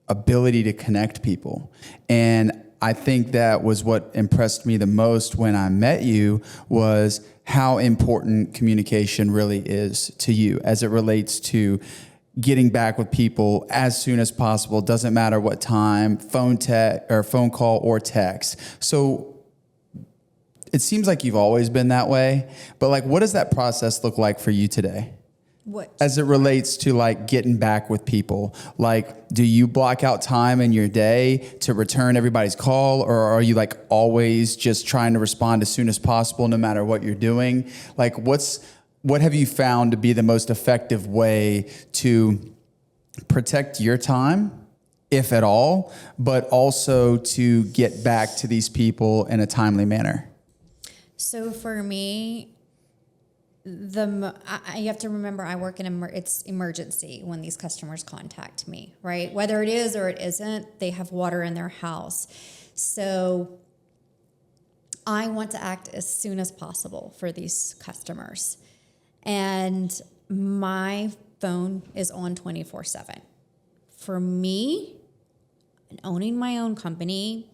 ability to connect people. And I think that was what impressed me the most when I met you, was how important communication really is to you as it relates to getting back with people as soon as possible. Doesn't matter what time, phone call or text. So it seems like you've always been that way, but like, what does that process look like for you today? What? As it relates to like getting back with people, like, do you block out time in your day to return everybody's call, or are you like always just trying to respond as soon as possible, no matter what you're doing? Like, what have you found to be the most effective way to protect your time, if at all, but also to get back to these people in a timely manner? So for me, you have to remember, I work in it's emergency when these customers contact me, right? Whether it is or it isn't, they have water in their house. So I want to act as soon as possible for these customers. And my phone is on 24/7. For me, owning my own company,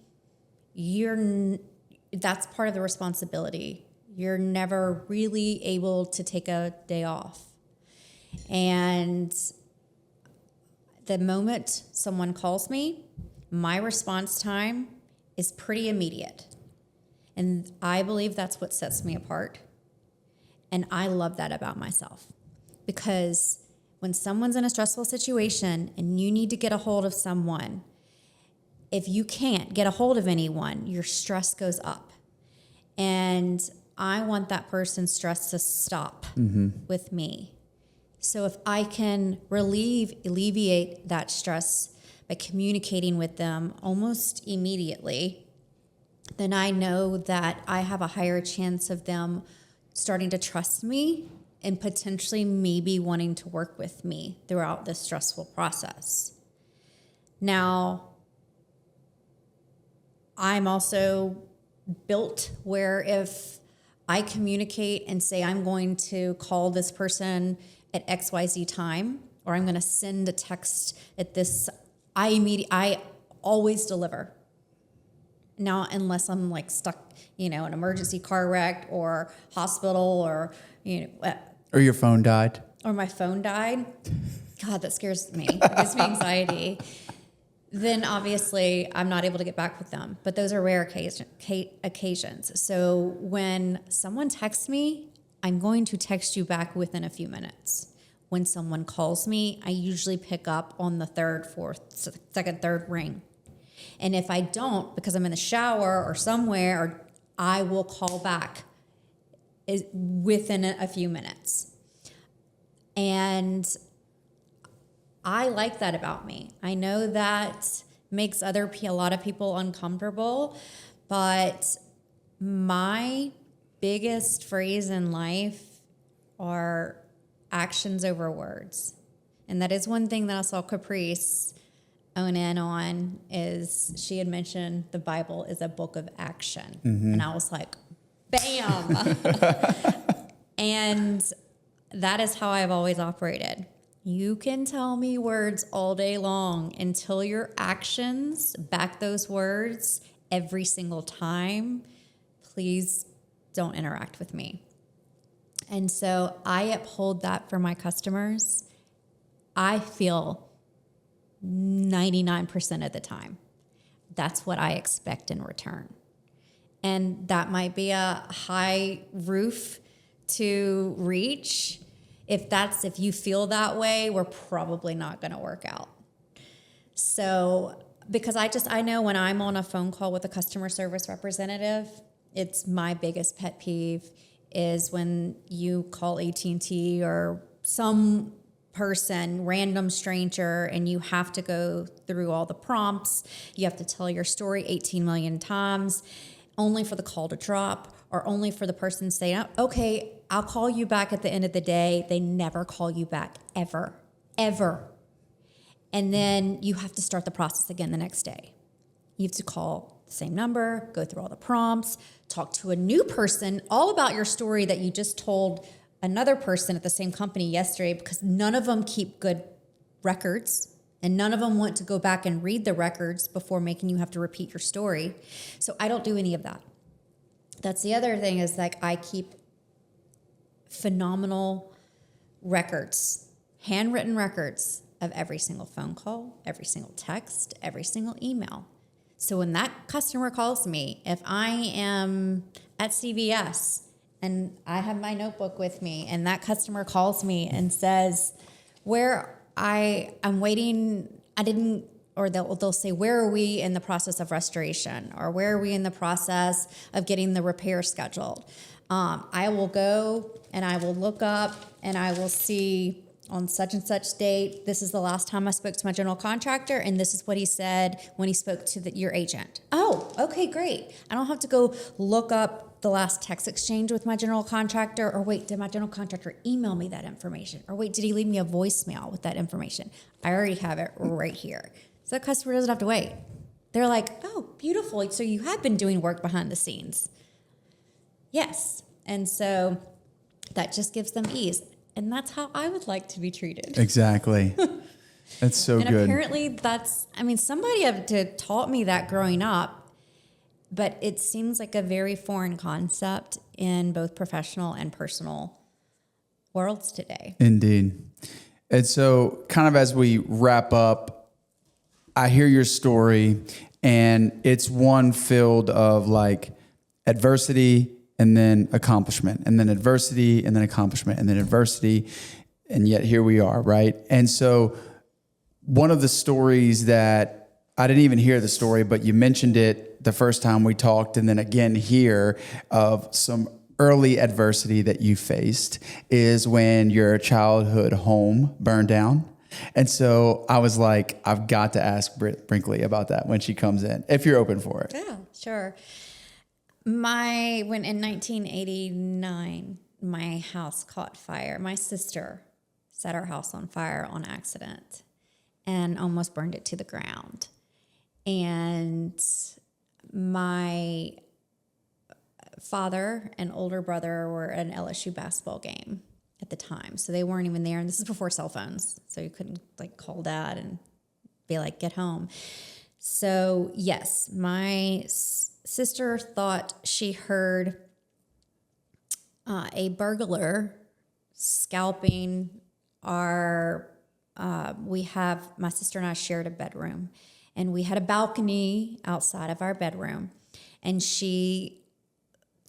that's part of the responsibility. You're never really able to take a day off. And the moment someone calls me, my response time is pretty immediate. And I believe that's what sets me apart. And I love that about myself. Because when someone's in a stressful situation and you need to get a hold of someone, if you can't get a hold of anyone, your stress goes up. And I want that person's stress to stop with me. So if I can alleviate that stress by communicating with them almost immediately, then I know that I have a higher chance of them starting to trust me and potentially maybe wanting to work with me throughout this stressful process. Now, I'm also built where if I communicate and say I'm going to call this person at XYZ time, or I'm going to send a text at this. I always deliver. Now, unless I'm like stuck, an emergency car wreck or hospital or, Or your phone died. or my phone died. God, that scares me. It gives me anxiety. Then obviously I'm not able to get back with them. But those are rare occasions. So when someone texts me, I'm going to text you back within a few minutes. When someone calls me, I usually pick up on the third, third ring. And if I don't, because I'm in the shower or somewhere, I will call back within a few minutes. And I like that about me. I know that makes a lot of people uncomfortable, but my biggest phrase in life are actions over words. And that is one thing that I saw Caprice own in on, is she had mentioned the Bible is a book of action. And I was like, bam. And that is how I've always operated. You can tell me words all day long until your actions back those words every single time. Please don't interact with me. And so I uphold that for my customers. I feel 99% of the time, that's what I expect in return. And that might be a high roof to reach. If you feel that way, we're probably not going to work out. So, because I know when I'm on a phone call with a customer service representative, it's my biggest pet peeve is when you call AT&T or some person, random stranger, and you have to go through all the prompts. You have to tell your story 18 million times, only for the call to drop, or only for the person to say, okay, I'll call you back at the end of the day. They never call you back, ever. And then you have to start the process again the next day. You have to call the same number, go through all the prompts, talk to a new person all about your story that you just told another person at the same company yesterday, because none of them keep good records and none of them want to go back and read the records before making you have to repeat your story. So I don't do any of that. That's the other thing, is like I keep phenomenal records, handwritten records of every single phone call, every single text, every single email. So when that customer calls me, if I am at CVS and I have my notebook with me, and that customer calls me and says, I'm waiting, or they'll say, where are we in the process of restoration? Or where are we in the process of getting the repair scheduled? I will go and I will look up and I will see on such and such date, this is the last time I spoke to my general contractor, and this is what he said when he spoke to your agent. Oh, okay, great. I don't have to go look up the last text exchange with my general contractor, or wait, did my general contractor email me that information? Or wait, did he leave me a voicemail with that information? I already have it right here. So the customer doesn't have to wait. They're like, oh, beautiful. So you have been doing work behind the scenes. Yes. And so that just gives them ease. And that's how I would like to be treated. Exactly. That's so and good. And apparently somebody had taught me that growing up, but it seems like a very foreign concept in both professional and personal worlds today. Indeed. And so kind of as we wrap up, I hear your story, and it's one filled of like adversity and then accomplishment, and then adversity and then accomplishment, and then adversity. And yet here we are, right? And so one of the stories that I didn't even hear the story, but you mentioned it the first time we talked, and then again here, of some early adversity that you faced is when your childhood home burned down. And so I was like, I've got to ask Brinkley about that when she comes in, if you're open for it. Yeah, sure. When in 1989, my house caught fire. My sister set our house on fire on accident and almost burned it to the ground. And my father and older brother were at an LSU basketball game at the time. So they weren't even there. And this is before cell phones. So you couldn't like call dad and be like, get home. So yes, my sister thought she heard a burglar scalping our, my sister and I shared a bedroom, and we had a balcony outside of our bedroom, and she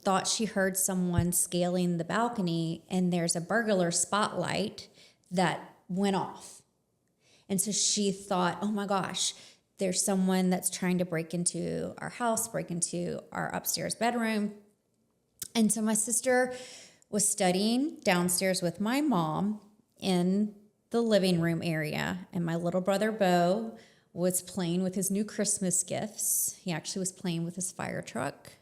thought she heard someone scaling the balcony, and there's a burglar spotlight that went off. And so she thought, oh my gosh, there's someone that's trying to break into our house, break into our upstairs bedroom. And so my sister was studying downstairs with my mom in the living room area, and my little brother Bo was playing with his new Christmas gifts. He actually was playing with his fire truck.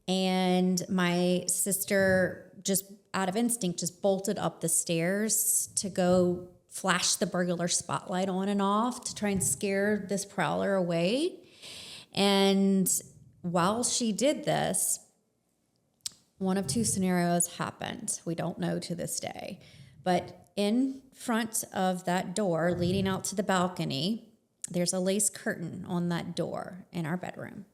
And my sister, just out of instinct, just bolted up the stairs to go flash the burglar spotlight on and off to try and scare this prowler away. And while she did this, one of two scenarios happened. We don't know to this day. But in front of that door leading out to the balcony, there's a lace curtain on that door in our bedroom.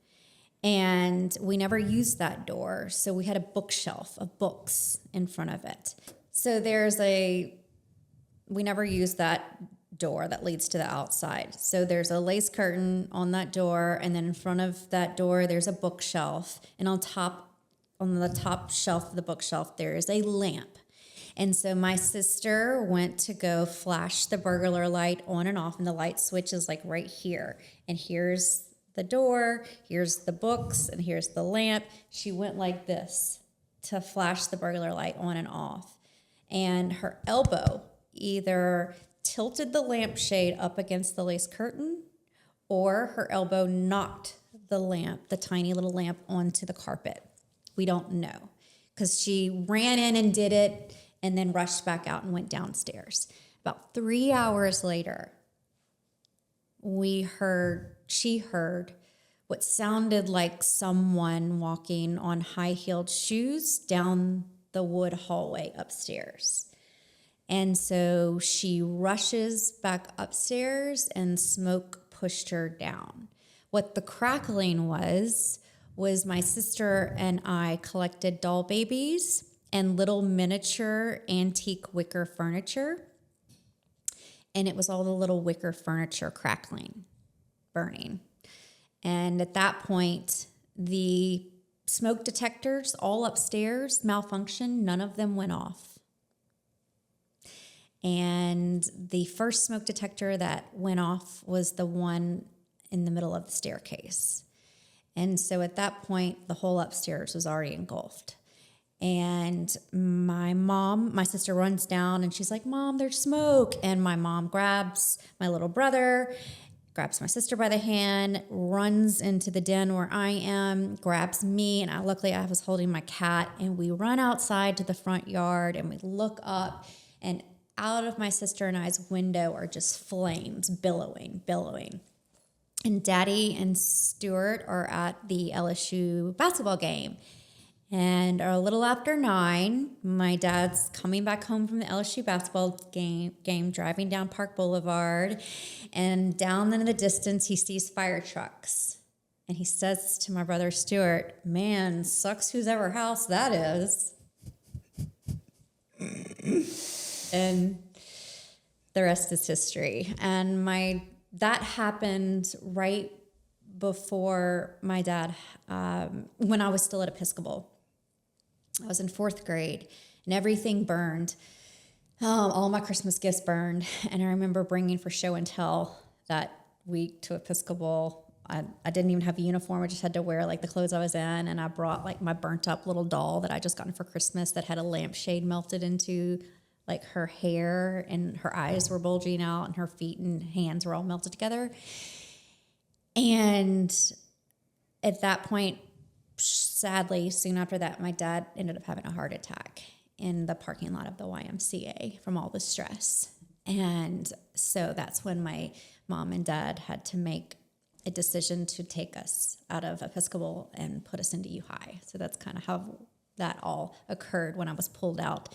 And we never used that door, so we had a bookshelf of books in front of it. So we never used that door that leads to the outside. So there's a lace curtain on that door, and then in front of that door, there's a bookshelf. And on the top shelf of the bookshelf, there is a lamp. And so my sister went to go flash the burglar light on and off, and the light switch is like right here. And here's the door, here's the books, and here's the lamp. She went like this to flash the burglar light on and off. And her elbow either tilted the lampshade up against the lace curtain, or her elbow knocked the tiny little lamp, onto the carpet. We don't know, because she ran in and did it and then rushed back out and went downstairs. About 3 hours later, she heard what sounded like someone walking on high-heeled shoes down the wood hallway upstairs. And so she rushes back upstairs, and smoke pushed her down. What the crackling was my sister and I collected doll babies and little miniature antique wicker furniture. And it was all the little wicker furniture crackling, burning. And at that point, the smoke detectors all upstairs malfunctioned. None of them went off. And the first smoke detector that went off was the one in the middle of the staircase. And so at that point, the whole upstairs was already engulfed. And my sister runs down and she's like, Mom, there's smoke. And my mom grabs my little brother, grabs my sister by the hand, runs into the den where I am, grabs me, and luckily I was holding my cat, and we run outside to the front yard, and we look up, and out of my sister and I's window are just flames billowing. And Daddy and Stuart are at the LSU basketball game. And a little after 9, my dad's coming back home from the LSU basketball game, driving down Park Boulevard. And down in the distance, he sees fire trucks. And he says to my brother Stuart, man, sucks whose ever house that is. And the rest is history. And that happened right before my dad, when I was still at Episcopal. I was in 4th grade, and everything burned. All my Christmas gifts burned. And I remember bringing for show and tell that week to Episcopal. I didn't even have a uniform. I just had to wear like the clothes I was in. And I brought like my burnt up little doll that I just gotten for Christmas that had a lampshade melted into like her hair, and her eyes were bulging out, and her feet and hands were all melted together. And at that point, sadly, soon after that, my dad ended up having a heart attack in the parking lot of the YMCA from all the stress. And so that's when my mom and dad had to make a decision to take us out of Episcopal and put us into U High. So that's kind of how that all occurred when I was pulled out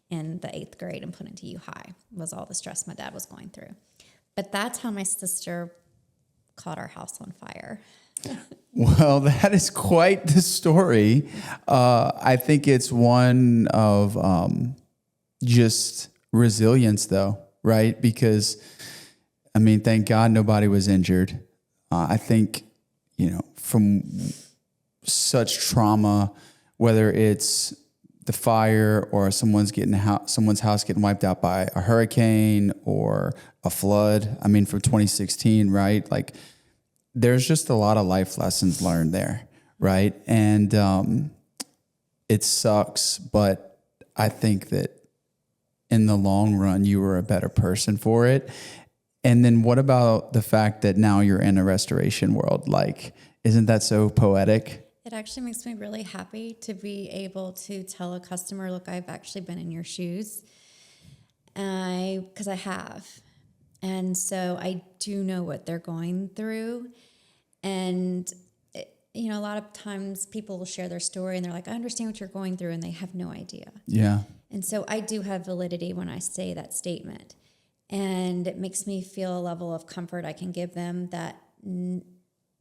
in the 8th grade and put into U High, was all the stress my dad was going through. But that's how my sister caught our house on fire. Well, that is quite the story. I think it's one of just resilience, though, right? Because, I mean, thank God nobody was injured. I think, from such trauma, whether it's the fire or someone's house getting wiped out by a hurricane or a flood. I mean, from 2016, right? Like, there's just a lot of life lessons learned there, right? And it sucks, but I think that in the long run, you were a better person for it. And then what about the fact that now you're in a restoration world? Like, isn't that so poetic? It actually makes me really happy to be able to tell a customer, look, I've actually been in your shoes. Because I have. And so I do know what they're going through. And, a lot of times people will share their story and they're like, I understand what you're going through, and they have no idea. Yeah. And so I do have validity when I say that statement. And it makes me feel a level of comfort I can give them that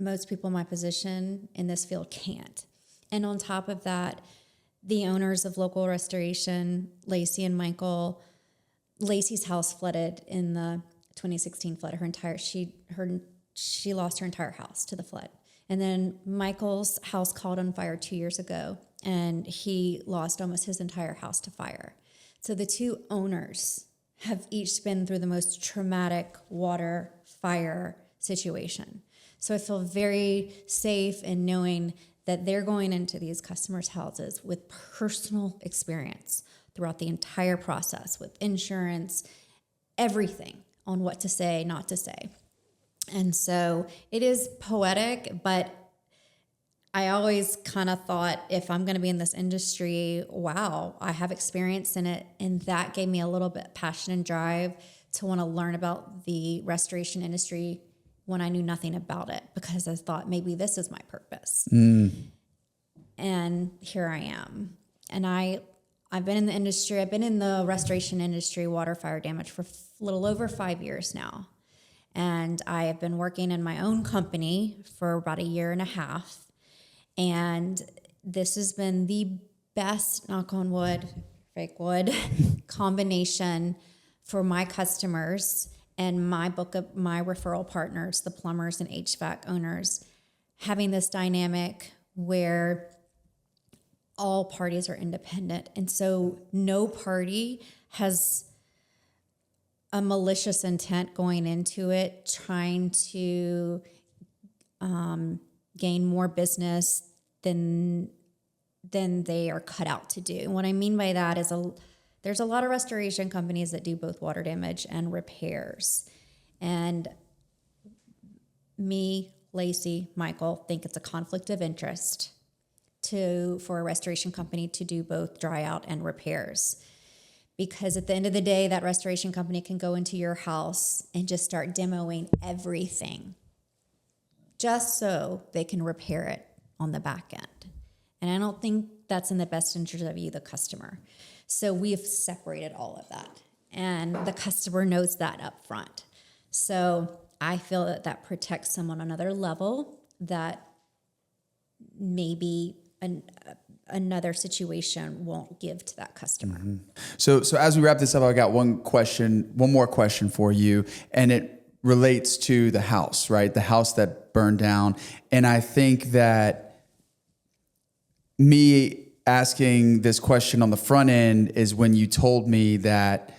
most people in my position in this field can't. And on top of that, the owners of local restoration, Lacey and Michael, Lacey's house flooded in the 2016 flood. She lost her entire house to the flood. And then Michael's house caught on fire 2 years ago, and he lost almost his entire house to fire. So the two owners have each been through the most traumatic water fire situation. So I feel very safe in knowing that they're going into these customers' houses with personal experience throughout the entire process, with insurance, everything on what to say, not to say. And so it is poetic, but I always kind of thought, if I'm going to be in this industry, wow, I have experience in it. And that gave me a little bit of passion and drive to want to learn about the restoration industry when I knew nothing about it, because I thought maybe this is my purpose. And here I am. And I've been in the industry. I've been in the restoration industry, water, fire damage, for a little over 5 years now. And I have been working in my own company for about a year and a half. And this has been the best, knock on wood, fake wood, combination for my customers and my referral partners, the plumbers and HVAC owners, having this dynamic where all parties are independent. And so no party has a malicious intent going into it, trying to gain more business than they are cut out to do. And what I mean by that is there's a lot of restoration companies that do both water damage and repairs. And me, Lacey, Michael think it's a conflict of interest for a restoration company to do both dry out and repairs. Because at the end of the day, that restoration company can go into your house and just start demoing everything just so they can repair it on the back end. And I don't think that's in the best interest of you, the customer. So we have separated all of that. And the customer knows that up front. So I feel that protects them on another level that maybe another situation won't give to that customer. Mm-hmm. So as we wrap this up, I got one more question for you, and it relates to the house, right? The house that burned down. And I think that me asking this question on the front end is when you told me that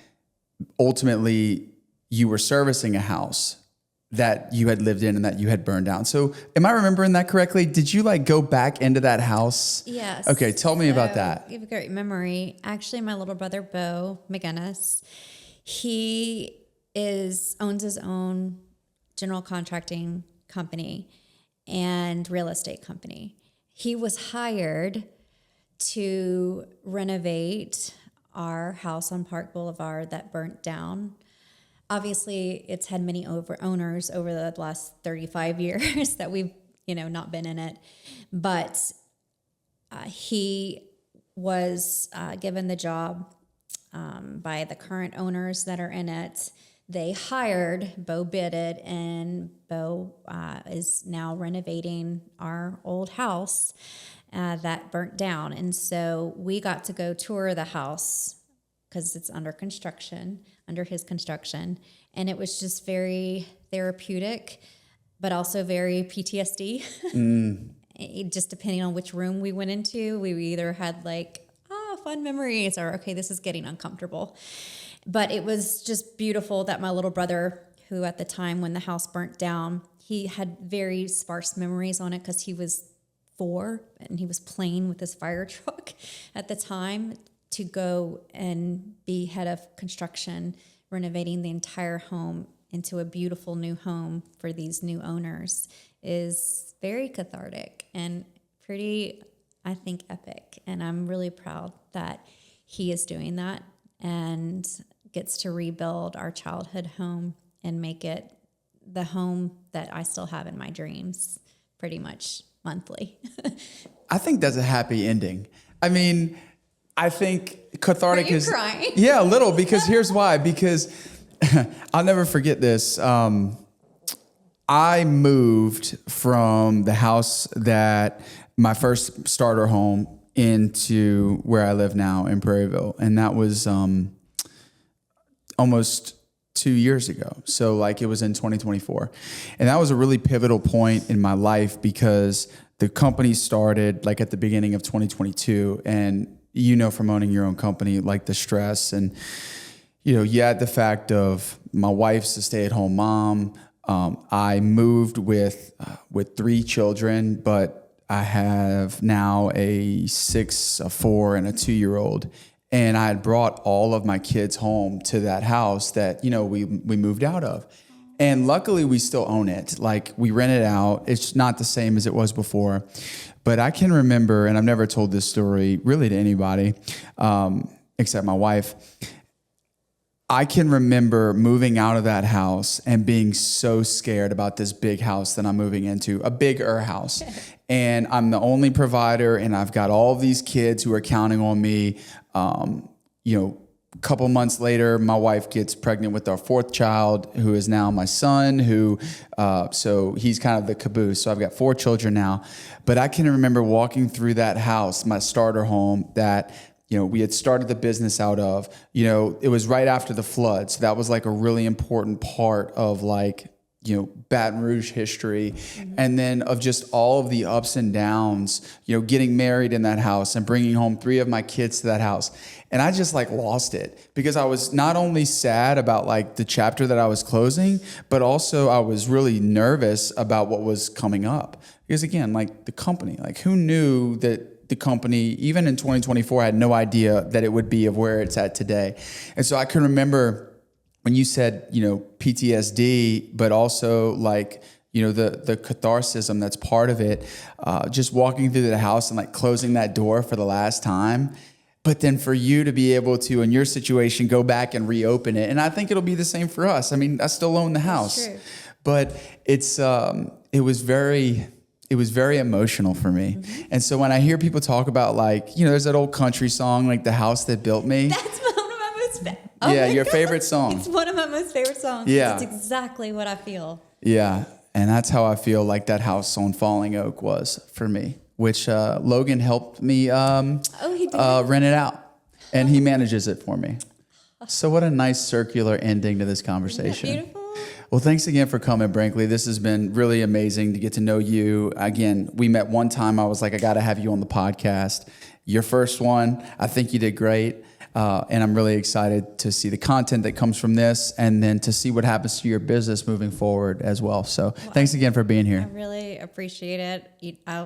ultimately you were servicing a house that you had lived in and that you had burned down. So am I remembering that correctly? Did you go back into that house? Yes. Okay, tell me about that. You have a great memory. Actually, my little brother, Bo Maginnis, he owns his own general contracting company and real estate company. He was hired to renovate our house on Park Boulevard that burnt down. Obviously, it's had many owners over the last 35 years that we've, not been in it. But he was given the job by the current owners that are in it. They hired, Bo bid it, and Bo is now renovating our old house that burnt down. And so we got to go tour the house because it's under his construction. And it was just very therapeutic, but also very PTSD. Just depending on which room we went into, we either had like, fun memories or, okay, this is getting uncomfortable. But it was just beautiful that my little brother, who at the time when the house burnt down, he had very sparse memories on it because he was 4 and he was playing with his fire truck at the time, to go and be head of construction, renovating the entire home into a beautiful new home for these new owners is very cathartic and pretty, I think, epic. And I'm really proud that he is doing that and gets to rebuild our childhood home and make it the home that I still have in my dreams pretty much monthly. I think that's a happy ending. I mean, I think cathartic Are you is crying? Yeah, a little, because here's why. Because I'll never forget this. I moved from the house that my first starter home into where I live now in Prairieville, and that was almost 2 years ago. So like it was in 2024, and that was a really pivotal point in my life because the company started like at the beginning of 2022, and from owning your own company, like the stress and you had the fact of my wife's a stay-at-home mom. I moved with 3 children, but I have now a 6, a 4, and a 2-year-old. And I had brought all of my kids home to that house that, we moved out of. And luckily we still own it. Like we rent it out. It's not the same as it was before. But I can remember, and I've never told this story really to anybody, except my wife. I can remember moving out of that house and being so scared about this big house that I'm moving into, a bigger house. And I'm the only provider, and I've got all of these kids who are counting on me. A couple months later, my wife gets pregnant with our 4th child, who is now my son, so he's kind of the caboose. So I've got 4 children now. But I can remember walking through that house, my starter home, that we had started the business out of. It was right after the flood. So that was like a really important part of Baton Rouge history. Mm-hmm. And then of just all of the ups and downs, getting married in that house and bringing home 3 of my kids to that house. And I just lost it because I was not only sad about the chapter that I was closing, but also I was really nervous about what was coming up. Because again, the company, who knew that the company, even in 2024, I had no idea that it would be of where it's at today. And so I can remember when you said, PTSD, but also the catharsis that's part of it, just walking through the house and closing that door for the last time. But then for you to be able to, in your situation, go back and reopen it. And I think it'll be the same for us. I mean, I still own the house, but it was very emotional for me. Mm-hmm. And so when I hear people talk about there's that old country song, The House That Built Me. That's one of my most your favorite song. It's one of my most favorite songs. Yeah. It's exactly what I feel. Yeah. And that's how I feel like that house on Falling Oak was for me, which Logan helped me he did? Rent it out. And he manages it for me. So what a nice circular ending to this conversation. Isn't that beautiful? Well, thanks again for coming, Brinkley. This has been really amazing to get to know you. Again, we met one time. I was like, I got to have you on the podcast. Your first one, I think you did great. And I'm really excited to see the content that comes from this and then to see what happens to your business moving forward as well. So thanks again for being here. I really appreciate it.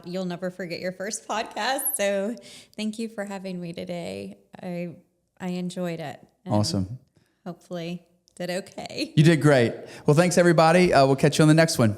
You'll never forget your first podcast. So thank you for having me today. I enjoyed it. Awesome. Hopefully did okay. You did great. Well, thanks everybody. We'll catch you on the next one.